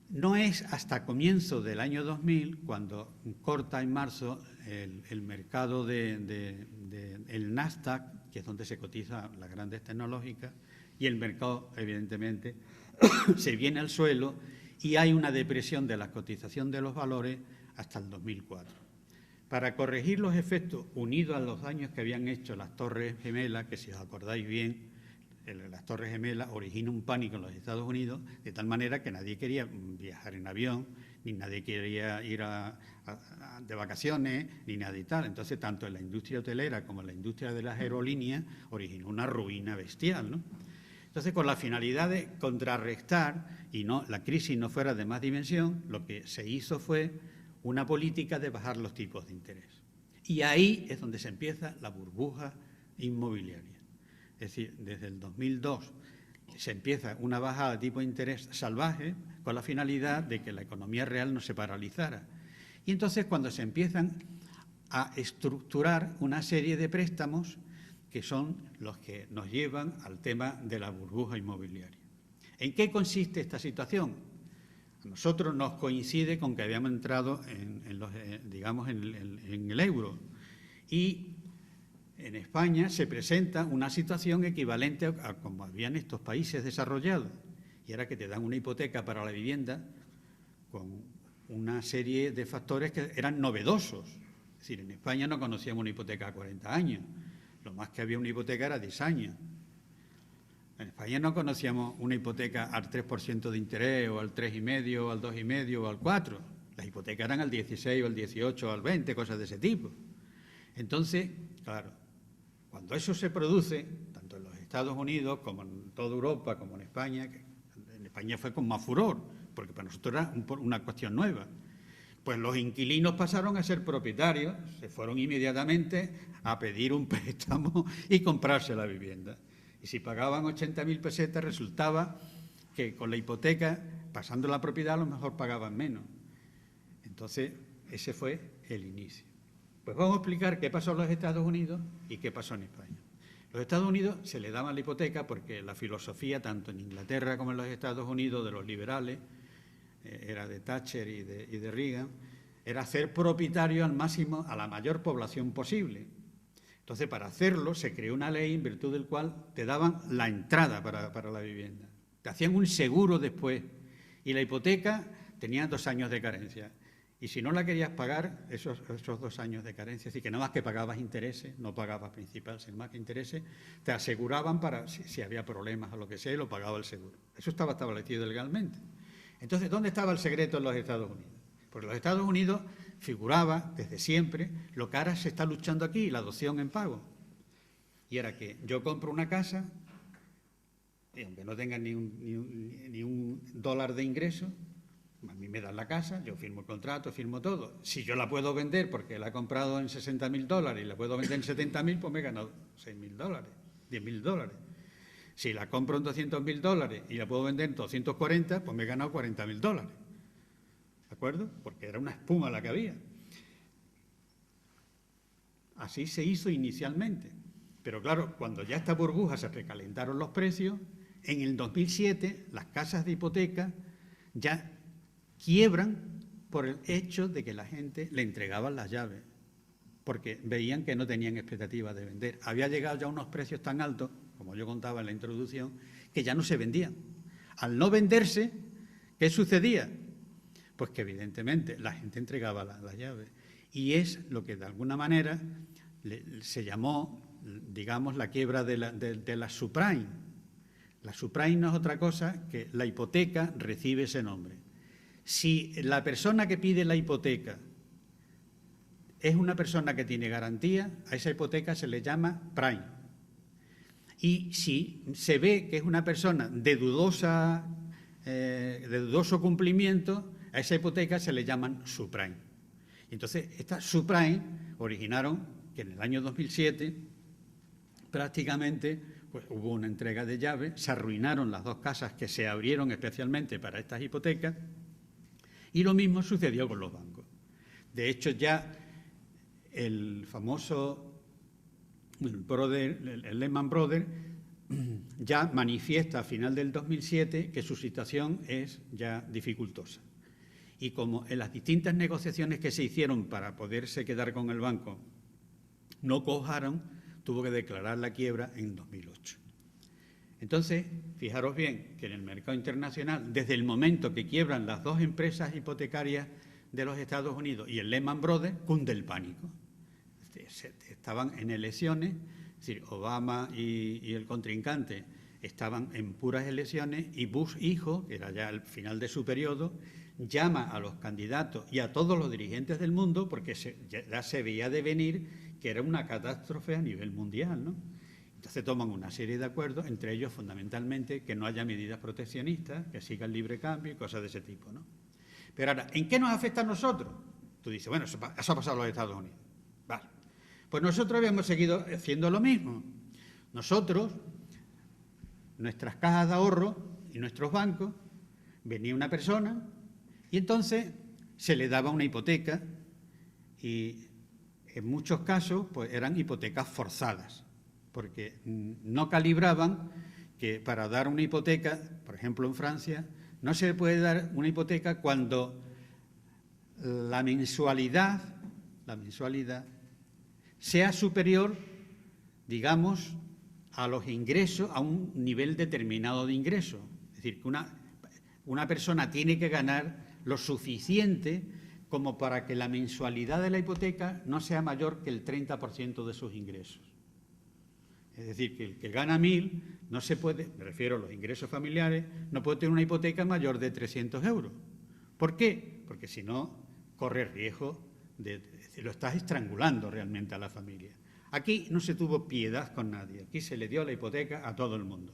No es hasta comienzo del año 2000, cuando corta en marzo el mercado el Nasdaq, que es donde se cotizan las grandes tecnológicas, y el mercado, evidentemente, se viene al suelo y hay una depresión de la cotización de los valores hasta el 2004. Para corregir los efectos unidos a los daños que habían hecho las Torres Gemelas, que si os acordáis bien, las Torres Gemelas originó un pánico en los Estados Unidos, de tal manera que nadie quería viajar en avión, ni nadie quería ir de vacaciones, ni nada y tal. Entonces, tanto en la industria hotelera como en la industria de las aerolíneas originó una ruina bestial, ¿no? Entonces, con la finalidad de contrarrestar y la crisis no fuera de más dimensión, lo que se hizo fue una política de bajar los tipos de interés. Y ahí es donde se empieza la burbuja inmobiliaria. Es decir, desde el 2002 se empieza una bajada de tipo de interés salvaje con la finalidad de que la economía real no se paralizara. Y entonces, cuando se empiezan a estructurar una serie de préstamos que son los que nos llevan al tema de la burbuja inmobiliaria. ¿En qué consiste esta situación? A nosotros nos coincide con que habíamos entrado en el euro y en España se presenta una situación equivalente a como había en estos países desarrollados, y era que te dan una hipoteca para la vivienda con una serie de factores que eran novedosos. Es decir, en España no conocíamos una hipoteca a 40 años, lo más que había una hipoteca era 10 años. En España no conocíamos una hipoteca al 3% de interés, o al 3,5%, o al 2,5%, o al 4%. Las hipotecas eran al 16, o al 18, o al 20, cosas de ese tipo. Entonces, claro, cuando eso se produce, tanto en los Estados Unidos como en toda Europa, como en España, que en España fue con más furor, porque para nosotros era una cuestión nueva, pues los inquilinos pasaron a ser propietarios, se fueron inmediatamente a pedir un préstamo y comprarse la vivienda. Y si pagaban 80.000 pesetas, resultaba que con la hipoteca, pasando la propiedad, a lo mejor pagaban menos. Entonces, ese fue el inicio. Pues vamos a explicar qué pasó en los Estados Unidos y qué pasó en España. En los Estados Unidos se le daba la hipoteca porque la filosofía, tanto en Inglaterra como en los Estados Unidos, de los liberales, era de Thatcher y de Reagan, era hacer propietario al máximo a la mayor población posible. Entonces, para hacerlo, se creó una ley en virtud del cual te daban la entrada para la vivienda. Te hacían un seguro después y la hipoteca tenía 2 años de carencia. Y si no la querías pagar, esos 2 años de carencia, es decir, que nada más que pagabas intereses, no pagabas principal, sino más que intereses, te aseguraban para si había problemas o lo que sea, y lo pagaba el seguro. Eso estaba establecido legalmente. Entonces, ¿dónde estaba el secreto en los Estados Unidos? Porque en los Estados Unidos figuraba desde siempre lo que ahora se está luchando aquí, la adopción en pago. Y era que yo compro una casa, y aunque no tenga ni un dólar de ingreso, a mí me dan la casa, yo firmo el contrato, firmo todo. Si yo la puedo vender porque la he comprado en $60.000 y la puedo vender en 70.000, pues me he ganado $6.000, $10.000. Si la compro en $200.000 y la puedo vender en 240, pues me he ganado $40.000. ¿De acuerdo? Porque era una espuma la que había. Así se hizo inicialmente. Pero claro, cuando ya esta burbuja se recalentaron los precios, en el 2007 las casas de hipoteca ya quiebran por el hecho de que la gente le entregaban las llaves, porque veían que no tenían expectativas de vender. Había llegado ya a unos precios tan altos, como yo contaba en la introducción, que ya no se vendían. Al no venderse, ¿qué sucedía? Pues que evidentemente la gente entregaba las llaves. Y es lo que de alguna manera se llamó, digamos, la quiebra de la subprime. La subprime no es otra cosa que la hipoteca recibe ese nombre. Si la persona que pide la hipoteca es una persona que tiene garantía, a esa hipoteca se le llama prime. Y si se ve que es una persona de dudoso cumplimiento, a esa hipoteca se le llaman subprime. Entonces, estas subprime originaron que en el año 2007 prácticamente pues, hubo una entrega de llaves, se arruinaron las 2 casas que se abrieron especialmente para estas hipotecas, y lo mismo sucedió con los bancos. De hecho, ya el famoso el Lehman Brothers ya manifiesta a final del 2007 que su situación es ya dificultosa. Y como en las distintas negociaciones que se hicieron para poderse quedar con el banco no cojaron, tuvo que declarar la quiebra en 2008. Entonces, fijaros bien que en el mercado internacional, desde el momento que quiebran las 2 empresas hipotecarias de los Estados Unidos y el Lehman Brothers, cunde el pánico. Estaban en elecciones, es decir, Obama y el contrincante estaban en puras elecciones, y Bush hijo, que era ya el final de su periodo, llama a los candidatos y a todos los dirigentes del mundo, porque ya se veía de venir que era una catástrofe a nivel mundial, ¿no? Entonces toman una serie de acuerdos, entre ellos fundamentalmente que no haya medidas proteccionistas, que siga el libre cambio y cosas de ese tipo, ¿no? Pero ahora, ¿en qué nos afecta a nosotros? Tú dices, bueno, eso ha pasado en los Estados Unidos. Vale. Pues nosotros habíamos seguido haciendo lo mismo. Nosotros, nuestras cajas de ahorro y nuestros bancos, venía una persona y entonces se le daba una hipoteca, y en muchos casos pues eran hipotecas forzadas, porque no calibraban que para dar una hipoteca, por ejemplo en Francia, no se puede dar una hipoteca cuando la mensualidad sea superior digamos, a los ingresos, a un nivel determinado de ingresos. Es decir, que una persona tiene que ganar lo suficiente como para que la mensualidad de la hipoteca no sea mayor que el 30% de sus ingresos. Es decir, que el que gana 1.000 no se puede, me refiero a los ingresos familiares, no puede tener una hipoteca mayor de 300 euros. ¿Por qué? Porque si no, corre riesgo de lo estás estrangulando realmente a la familia. Aquí no se tuvo piedad con nadie, aquí se le dio la hipoteca a todo el mundo.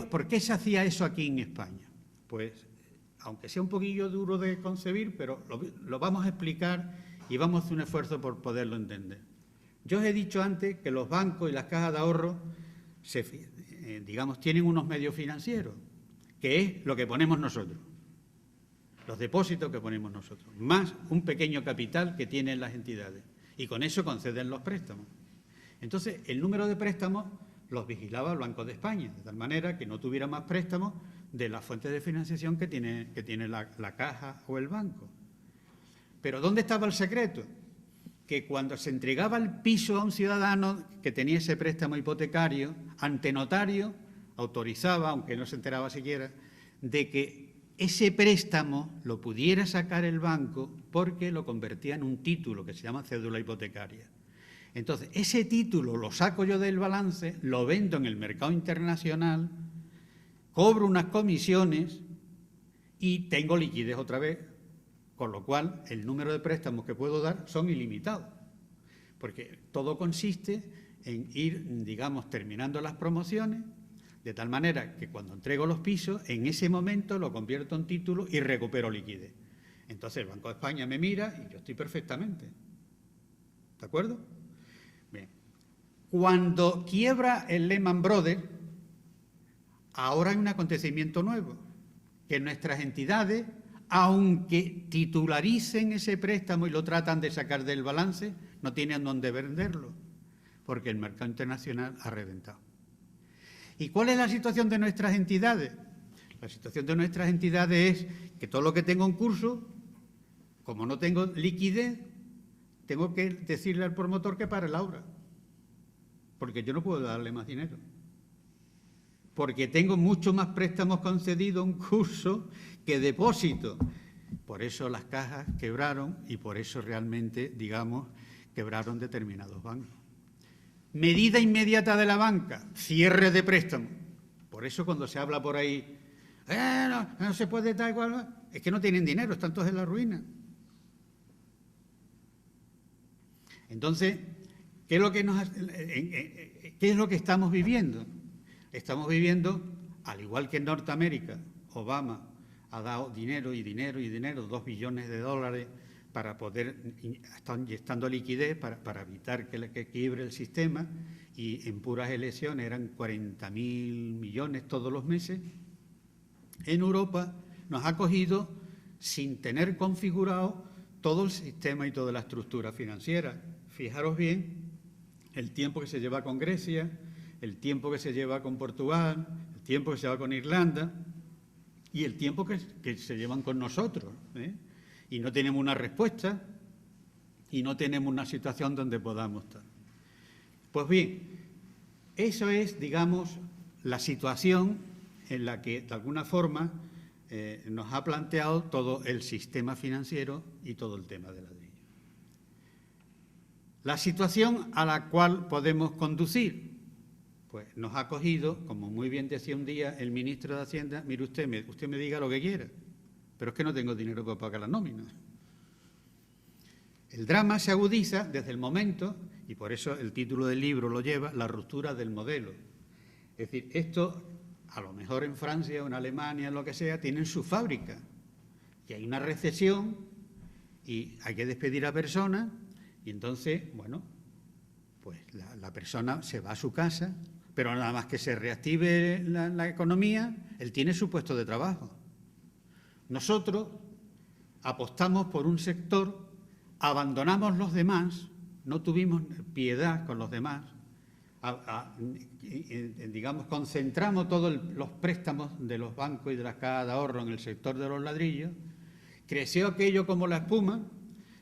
¿Por qué se hacía eso aquí en España? Pues, aunque sea un poquillo duro de concebir, pero lo vamos a explicar y vamos a hacer un esfuerzo por poderlo entender. Yo os he dicho antes que los bancos y las cajas de ahorro, digamos, tienen unos medios financieros, que es lo que ponemos nosotros, los depósitos que ponemos nosotros, más un pequeño capital que tienen las entidades, y con eso conceden los préstamos. Entonces, el número de préstamos los vigilaba el Banco de España, de tal manera que no tuviera más préstamos de las fuentes de financiación que tiene la caja o el banco. Pero ¿dónde estaba el secreto? Que cuando se entregaba el piso a un ciudadano que tenía ese préstamo hipotecario, ante notario, autorizaba, aunque no se enteraba siquiera, de que ese préstamo lo pudiera sacar el banco porque lo convertía en un título que se llama cédula hipotecaria. Entonces, ese título lo saco yo del balance, lo vendo en el mercado internacional, cobro unas comisiones y tengo liquidez otra vez, con lo cual el número de préstamos que puedo dar son ilimitados, porque todo consiste en ir, digamos, terminando las promociones, de tal manera que cuando entrego los pisos, en ese momento lo convierto en título y recupero liquidez. Entonces el Banco de España me mira y yo estoy perfectamente. ¿De acuerdo? Bien. Cuando quiebra el Lehman Brothers, ahora hay un acontecimiento nuevo, que nuestras entidades, aunque titularicen ese préstamo y lo tratan de sacar del balance, no tienen dónde venderlo, porque el mercado internacional ha reventado. ¿Y cuál es la situación de nuestras entidades? La situación de nuestras entidades es que todo lo que tengo en curso, como no tengo liquidez, tengo que decirle al promotor que pare la obra, porque yo no puedo darle más dinero, porque tengo mucho más préstamos concedidos en curso que depósito. Por eso las cajas quebraron y por eso realmente, digamos, quebraron determinados bancos. Medida inmediata de la banca, cierre de préstamo. Por eso cuando se habla por ahí, no se puede tal igual, es que no tienen dinero, están todos en la ruina. Entonces, ¿qué es lo que estamos viviendo? Estamos viviendo, al igual que en Norteamérica, Obama ha dado dinero y dinero y dinero, 2 billones de dólares, para poder, están inyectando liquidez para evitar que quiebre el sistema, y en puras elecciones eran 40.000 millones todos los meses. En Europa nos ha cogido sin tener configurado todo el sistema y toda la estructura financiera. Fijaros bien el tiempo que se lleva con Grecia, el tiempo que se lleva con Portugal, el tiempo que se lleva con Irlanda y el tiempo que se llevan con nosotros, ¿eh? Y no tenemos una respuesta y no tenemos una situación donde podamos estar. Pues bien, eso es, digamos, la situación en la que, de alguna forma, nos ha planteado todo el sistema financiero y todo el tema de ladrillo. La situación a la cual podemos conducir, pues nos ha cogido, como muy bien decía un día el ministro de Hacienda, mire usted me diga lo que quiera, pero es que no tengo dinero para pagar las nóminas. El drama se agudiza desde el momento, y por eso el título del libro lo lleva, la ruptura del modelo. Es decir, esto, a lo mejor en Francia o en Alemania, en lo que sea, tienen su fábrica, y hay una recesión, y hay que despedir a personas, y entonces, bueno, pues la persona se va a su casa, pero nada más que se reactive la economía, él tiene su puesto de trabajo. Nosotros apostamos por un sector, abandonamos los demás, no tuvimos piedad con los demás, digamos, concentramos todos los préstamos de los bancos y de las cajas de ahorro en el sector de los ladrillos, creció aquello como la espuma,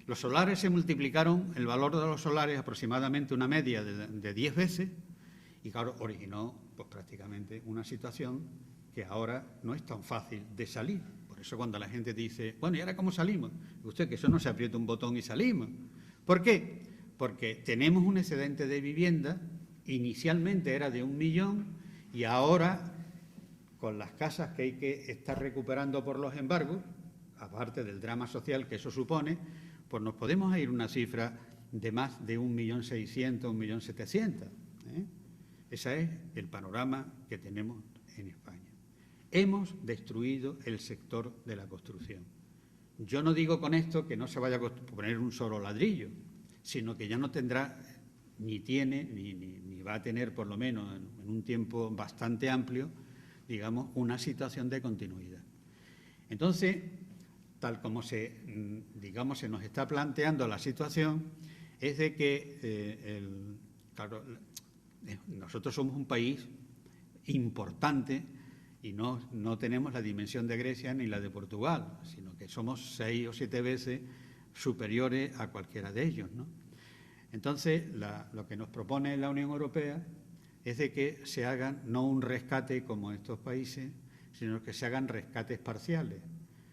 Los solares se multiplicaron, el valor de los solares aproximadamente una media de 10 veces y claro, originó pues prácticamente una situación que ahora no es tan fácil de salir. Por eso cuando la gente dice, bueno, ¿y ahora cómo salimos? Usted, que eso no se aprieta un botón y salimos. ¿Por qué? Porque tenemos un excedente de vivienda, inicialmente era de 1 millón y ahora, con las casas que hay que estar recuperando por los embargos, aparte del drama social que eso supone, pues nos podemos ir a una cifra de más de 1.600.000, 1.700.000. Ese es el panorama que tenemos en España. Hemos destruido el sector de la construcción. Yo no digo con esto que no se vaya a poner un solo ladrillo, sino que ya no tendrá, ni tiene, ni va a tener, por lo menos en un tiempo bastante amplio, digamos, una situación de continuidad. Entonces, tal como se nos está planteando la situación, es de que, claro, nosotros somos un país importante y no tenemos la dimensión de Grecia ni la de Portugal, sino que somos 6 o 7 veces superiores a cualquiera de ellos, ¿no? Entonces, lo que nos propone la Unión Europea es de que se hagan no un rescate como estos países, sino que se hagan rescates parciales.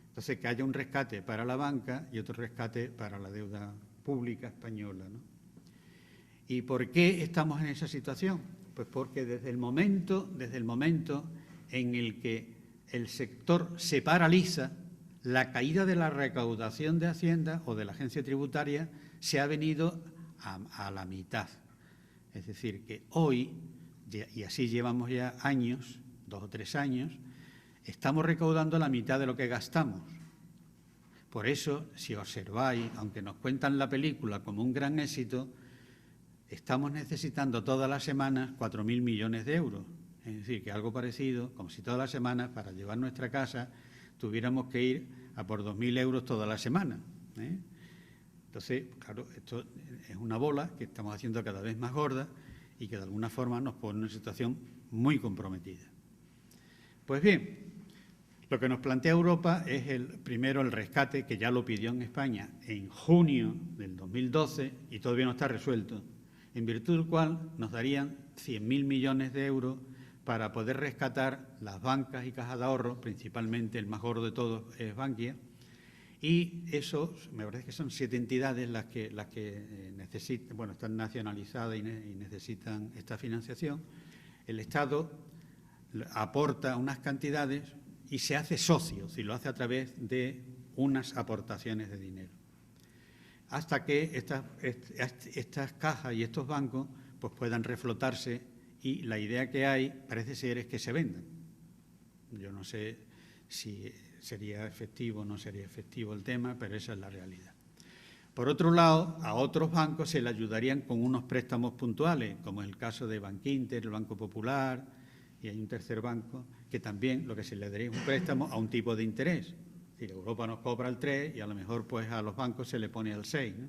Entonces, que haya un rescate para la banca y otro rescate para la deuda pública española, ¿no? ¿Y por qué estamos en esa situación? Pues porque desde el momento en el que el sector se paraliza, la caída de la recaudación de Hacienda o de la agencia tributaria se ha venido a la mitad. Es decir, que hoy, y así llevamos ya años, 2 o 3 años, estamos recaudando la mitad de lo que gastamos. Por eso, si observáis, aunque nos cuentan la película como un gran éxito, estamos necesitando todas las semanas 4.000 millones de euros. Es decir, que algo parecido, como si todas las semanas, para llevar nuestra casa, tuviéramos que ir a por 2.000 euros toda la semana, ¿eh? Entonces, claro, esto es una bola que estamos haciendo cada vez más gorda y que de alguna forma nos pone en una situación muy comprometida. Pues bien, lo que nos plantea Europa es primero el rescate, que ya lo pidió en España en junio del 2012 y todavía no está resuelto, en virtud del cual nos darían 100.000 millones de euros para poder rescatar las bancas y cajas de ahorro, principalmente el más gordo de todos es Bankia, y eso, me parece que son 7 entidades las que necesitan, bueno, están nacionalizadas y necesitan esta financiación. El Estado aporta unas cantidades y se hace socio, si lo hace a través de unas aportaciones de dinero, hasta que estas cajas y estos bancos pues puedan reflotarse, y la idea que hay parece ser es que se vendan. Yo no sé si sería efectivo o no sería efectivo el tema, pero esa es la realidad. Por otro lado, a otros bancos se le ayudarían con unos préstamos puntuales, como es el caso de Bankinter, el Banco Popular, y hay un tercer banco que también lo que se le daría es un préstamo a un tipo de interés. Es decir, Europa nos cobra el 3 y a lo mejor pues a los bancos se le pone el 6, ¿no?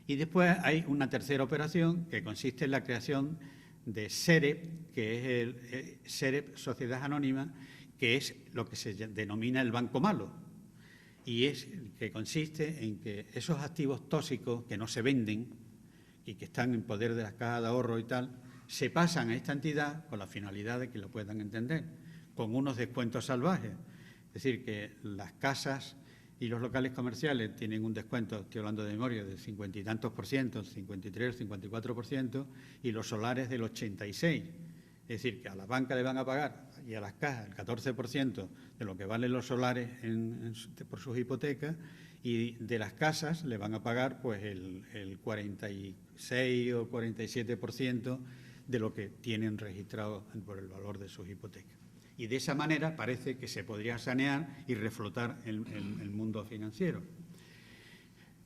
Y después hay una tercera operación que consiste en la creación de SEREP, que es el SEREP Sociedad Anónima, que es lo que se denomina el banco malo, y es que consiste en que esos activos tóxicos que no se venden y que están en poder de las cajas de ahorro y tal, se pasan a esta entidad con la finalidad de que lo puedan entender, con unos descuentos salvajes. Es decir, que las casas y los locales comerciales tienen un descuento, estoy hablando de memoria, del 50 y tantos por ciento, 53, 54%, y los solares del 86%. Es decir, que a la banca le van a pagar y a las cajas el 14% de lo que valen los solares por sus hipotecas, y de las casas le van a pagar pues el 46 o 47% de lo que tienen registrado por el valor de sus hipotecas. Y de esa manera parece que se podría sanear y reflotar el mundo financiero.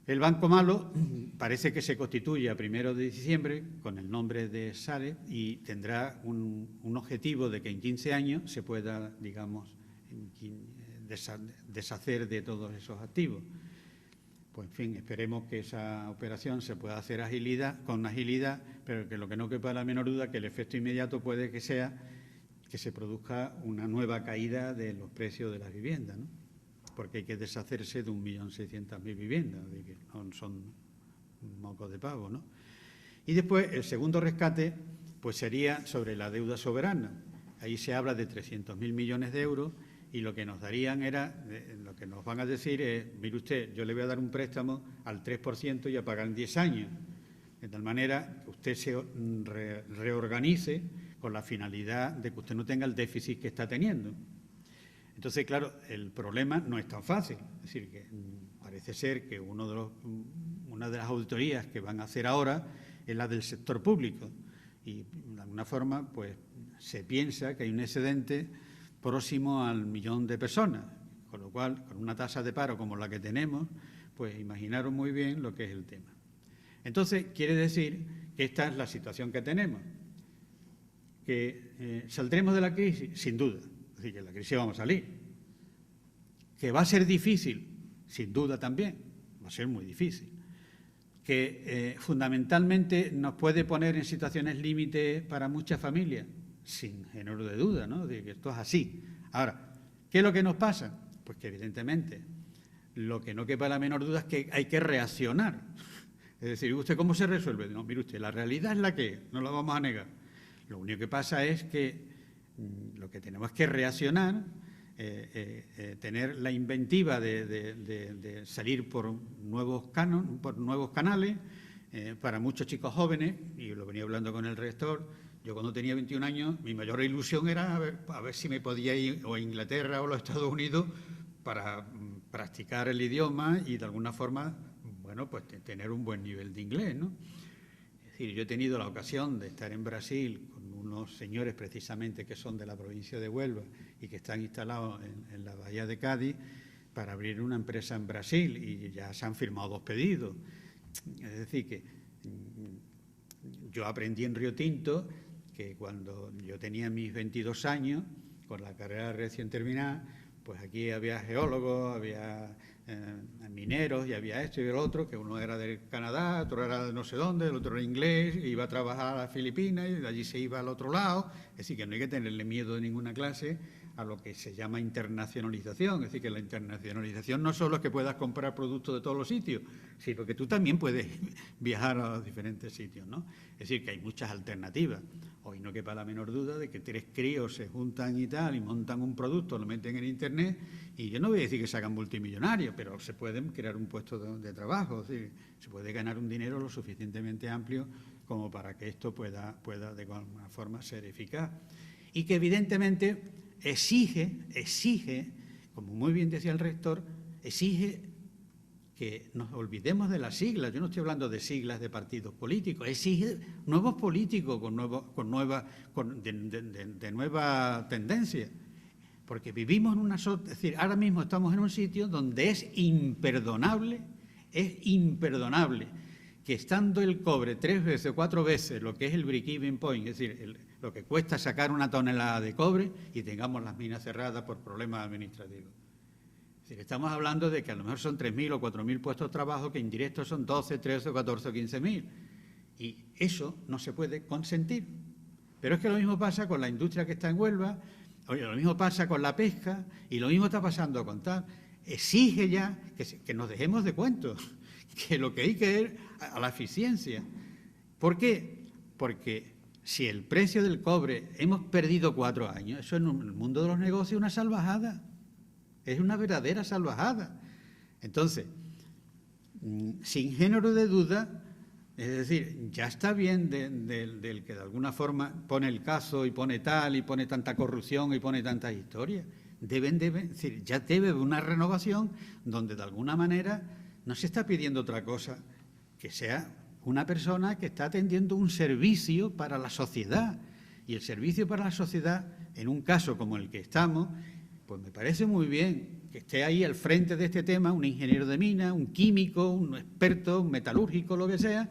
El Banco Malo parece que se constituye a 1 de diciembre con el nombre de SAREP y tendrá un objetivo de que en 15 años se pueda, digamos, deshacer de todos esos activos. Pues, en fin, esperemos que esa operación se pueda hacer con agilidad, pero que lo que no quepa la menor duda que el efecto inmediato puede que sea que se produzca una nueva caída de los precios de las viviendas, ¿no? porque hay que deshacerse de 1.600.000 viviendas, de que no son mocos de pavo, ¿no? Y después, el segundo rescate, pues sería sobre la deuda soberana. Ahí se habla de 300.000 millones de euros y lo que nos darían era, lo que nos van a decir es, mire usted, yo le voy a dar un préstamo al 3% y a pagar en 10 años, de tal manera que usted se reorganice con la finalidad de que usted no tenga el déficit que está teniendo. Entonces, claro, el problema no es tan fácil. Es decir, que parece ser que una de las auditorías que van a hacer ahora es la del sector público y, de alguna forma, pues se piensa que hay un excedente próximo al 1.000.000 de personas, con lo cual, con una tasa de paro como la que tenemos, pues imaginaros muy bien lo que es el tema. Entonces, quiere decir que esta es la situación que tenemos. ¿Que saldremos de la crisis? Sin duda. Es decir, que de la crisis vamos a salir. ¿Que va a ser difícil? Sin duda también. Va a ser muy difícil. ¿Que fundamentalmente nos puede poner en situaciones límite para muchas familias? Sin género de duda, ¿no? De que esto es así. Ahora, ¿qué es lo que nos pasa? Pues que evidentemente lo que no quepa la menor duda es que hay que reaccionar. Es decir, ¿usted cómo se resuelve? No, mire usted, la realidad es la que es, no la vamos a negar. Lo único que pasa es que lo que tenemos es que reaccionar, tener la inventiva de salir por nuevos canales, para muchos chicos jóvenes, y lo venía hablando con el rector. Yo cuando tenía 21 años, mi mayor ilusión era a ver si me podía ir o a Inglaterra o a los Estados Unidos para practicar el idioma y de alguna forma, bueno, pues tener un buen nivel de inglés, ¿no? Es decir, yo he tenido la ocasión de estar en Brasil con unos señores precisamente que son de la provincia de Huelva y que están instalados en la bahía de Cádiz para abrir una empresa en Brasil y ya se han firmado 2 pedidos. Es decir, que yo aprendí en Río Tinto que cuando yo tenía mis 22 años, con la carrera recién terminada, pues aquí había geólogos, había mineros y había esto y el otro, que uno era del Canadá, otro era de no sé dónde, el otro era inglés, iba a trabajar a las Filipinas y de allí se iba al otro lado. Es decir, que no hay que tenerle miedo de ninguna clase a lo que se llama internacionalización. Es decir, que la internacionalización no solo es que puedas comprar productos de todos los sitios, sino que tú también puedes viajar a los diferentes sitios, ¿no? Es decir, que hay muchas alternativas. Hoy no quepa la menor duda de que 3 críos se juntan y tal y montan un producto, lo meten en Internet y yo no voy a decir que se hagan multimillonarios, pero se pueden crear un puesto de trabajo, es decir, se puede ganar un dinero lo suficientemente amplio como para que esto pueda de alguna forma ser eficaz. Y que evidentemente exige, como muy bien decía el rector, exige que nos olvidemos de las siglas. Yo no estoy hablando de siglas de partidos políticos, exige nuevos políticos de nueva tendencia. Porque vivimos en es decir, ahora mismo estamos en un sitio donde es imperdonable que estando el cobre 3 veces o 4 veces lo que es el break-even point, es decir, lo que cuesta sacar una tonelada de cobre y tengamos las minas cerradas por problemas administrativos. Es decir, estamos hablando de que a lo mejor son 3.000 o 4.000 puestos de trabajo, que indirectos son 12, 13, 14 o 15.000. Y eso no se puede consentir. Pero es que lo mismo pasa con la industria que está en Huelva, lo mismo pasa con la pesca y lo mismo está pasando con tal. Exige ya que nos dejemos de cuentos, que lo que hay que ir a la eficiencia. ¿Por qué? Porque si el precio del cobre hemos perdido 4 años, eso en el mundo de los negocios es una salvajada. Es una verdadera salvajada. Entonces, sin género de duda, es decir, ya está bien del que de alguna forma pone el caso y pone tal y pone tanta corrupción y pone tantas historias. Es decir, ya debe haber una renovación donde de alguna manera no se está pidiendo otra cosa que sea una persona que está atendiendo un servicio para la sociedad. Y el servicio para la sociedad, en un caso como el que estamos, pues me parece muy bien que esté ahí al frente de este tema un ingeniero de mina, un químico, un experto, un metalúrgico, lo que sea,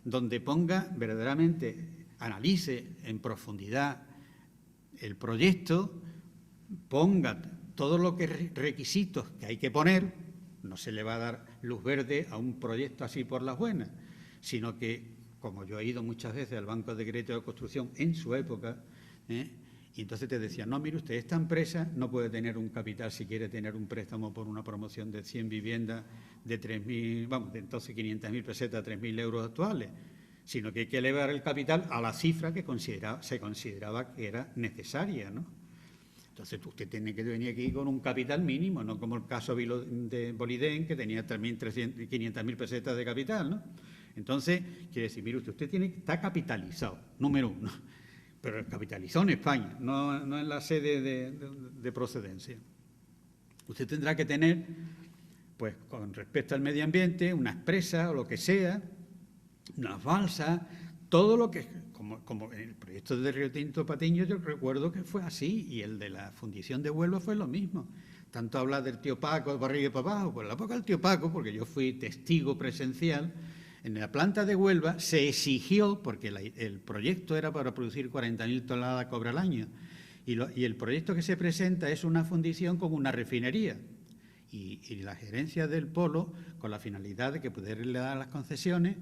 donde ponga verdaderamente, analice en profundidad el proyecto, ponga todos los requisitos que hay que poner. No se le va a dar luz verde a un proyecto así por las buenas, sino que, como yo he ido muchas veces al Banco de Crédito de Construcción en su época, Y entonces te decían, no, mire usted, esta empresa no puede tener un capital si quiere tener un préstamo por una promoción de 100 viviendas de 3.000, vamos, de entonces 500.000 pesetas a 3.000 euros actuales, sino que hay que elevar el capital a la cifra que se consideraba que era necesaria, ¿no? Entonces usted tiene que venir aquí con un capital mínimo, no como el caso de Boliden, que tenía también 500.000 pesetas de capital, ¿no? Entonces, quiere decir, mire usted está capitalizado, número uno, pero capitalizado en España, no en la sede de procedencia. Usted tendrá que tener, pues con respecto al medio ambiente, unas presas o lo que sea, unas balsas, todo lo que, como el proyecto de Río Tinto Patiño, yo recuerdo que fue así, y el de la fundición de Huelva fue lo mismo. Tanto habla del tío Paco, para arriba y para abajo, pues la época del tío Paco, porque yo fui testigo presencial. En la planta de Huelva se exigió, porque el proyecto era para producir 40.000 toneladas de cobre al año, y el proyecto que se presenta es una fundición con una refinería. Y la gerencia del Polo, con la finalidad de que poderle dar las concesiones,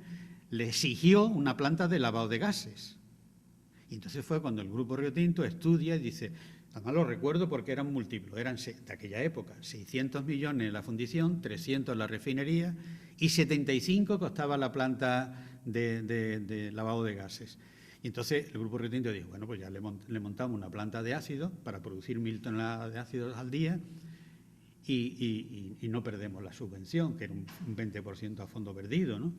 le exigió una planta de lavado de gases. Y entonces fue cuando el Grupo Río Tinto estudia y dice, además lo recuerdo porque eran múltiplos, eran de aquella época, 600 millones en la fundición, 300 en la refinería y 75 costaba la planta de lavado de gases. Y entonces el Grupo Río Tinto dijo, bueno, pues ya le montamos una planta de ácido para producir 1.000 toneladas de ácidos al día y no perdemos la subvención, que era un 20% a fondo perdido, ¿no?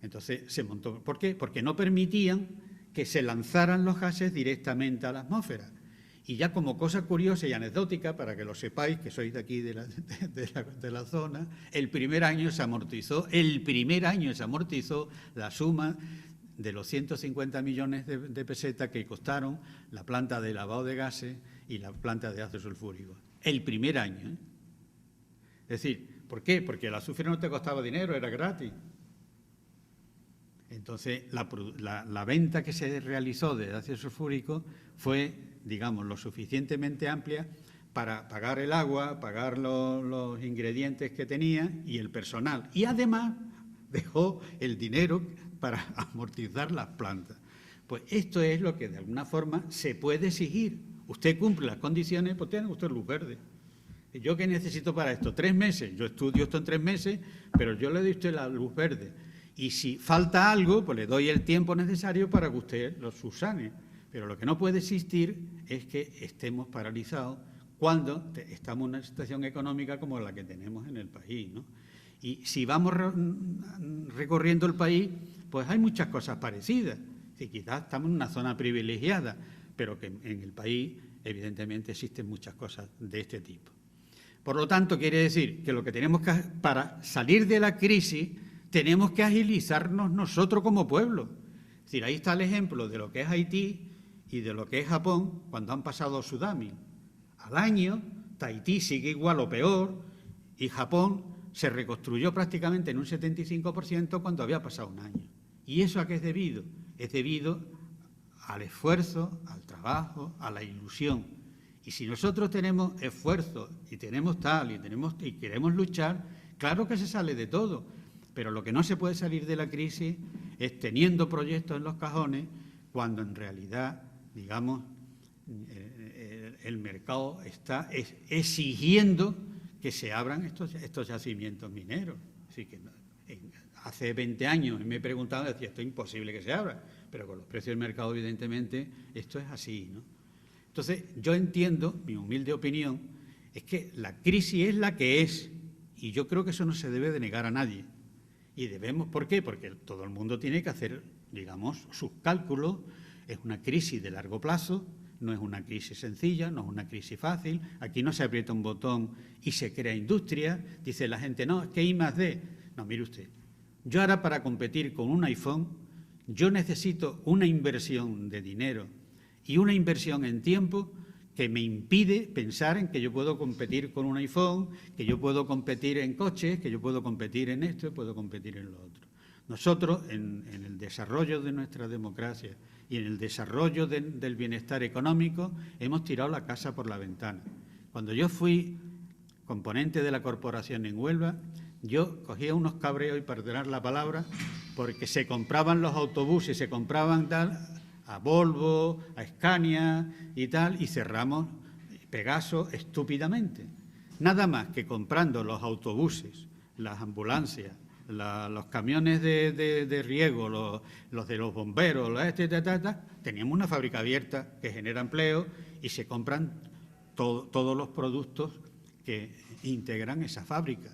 Entonces se montó. ¿Por qué? Porque no permitían que se lanzaran los gases directamente a la atmósfera. Y ya como cosa curiosa y anecdótica, para que lo sepáis, que sois de aquí de la zona, el primer año se amortizó la suma de los 150 millones de pesetas que costaron la planta de lavado de gases y la planta de ácido sulfúrico. El primer año, ¿eh? Es decir, ¿por qué? Porque el azufre no te costaba dinero, era gratis. Entonces, la venta que se realizó de ácido sulfúrico fue, digamos, lo suficientemente amplia para pagar el agua, pagar los ingredientes que tenía y el personal. Y además dejó el dinero para amortizar las plantas. Pues esto es lo que de alguna forma se puede exigir. Usted cumple las condiciones, pues tiene usted luz verde. ¿Yo qué necesito para esto? 3 meses. Yo estudio esto en 3 meses, pero yo le doy a usted la luz verde. Y si falta algo, pues le doy el tiempo necesario para que usted lo subsane. Pero lo que no puede existir es que estemos paralizados cuando estamos en una situación económica como la que tenemos en el país, ¿no? Y si vamos recorriendo el país, pues hay muchas cosas parecidas. Sí, quizás estamos en una zona privilegiada, pero que en el país evidentemente existen muchas cosas de este tipo. Por lo tanto, quiere decir que lo que tenemos que, para salir de la crisis, tenemos que agilizarnos nosotros como pueblo. Es decir, ahí está el ejemplo de lo que es Haití y de lo que es Japón cuando han pasado tsunamis. Al año, Tahití sigue igual o peor y Japón se reconstruyó prácticamente en un 75% cuando había pasado un año. ¿Y eso a qué es debido? Es debido al esfuerzo, al trabajo, a la ilusión. Y si nosotros tenemos esfuerzo y tenemos tal y queremos luchar, claro que se sale de todo. Pero lo que no se puede salir de la crisis es teniendo proyectos en los cajones cuando en realidad, digamos, el mercado está exigiendo que se abran estos yacimientos mineros. Así que hace 20 años me he preguntado, decía, esto es imposible que se abra, pero con los precios del mercado, evidentemente, esto es así, ¿no? Entonces, yo entiendo, mi humilde opinión, es que la crisis es la que es, y yo creo que eso no se debe de negar a nadie. Y debemos, ¿por qué? Porque todo el mundo tiene que hacer, digamos, sus cálculos. Es una crisis de largo plazo, no es una crisis sencilla, no es una crisis fácil. Aquí no se aprieta un botón y se crea industria. Dice la gente, no, es que I+D. No, mire usted, yo ahora para competir con un iPhone, yo necesito una inversión de dinero y una inversión en tiempo que me impide pensar en que yo puedo competir con un iPhone, que yo puedo competir en coches, que yo puedo competir en esto, puedo competir en lo otro. Nosotros, en el desarrollo de nuestra democracia y en el desarrollo del bienestar económico, hemos tirado la casa por la ventana. Cuando yo fui componente de la corporación en Huelva, yo cogía unos cabreos, y perdonar la palabra, porque se compraban los autobuses, se compraban tal, a Volvo, a Scania y tal, y cerramos Pegaso estúpidamente. Nada más que comprando los autobuses, las ambulancias, los camiones de riego, los de los bomberos, teníamos una fábrica abierta que genera empleo y se compran todos los productos que integran esa fábrica.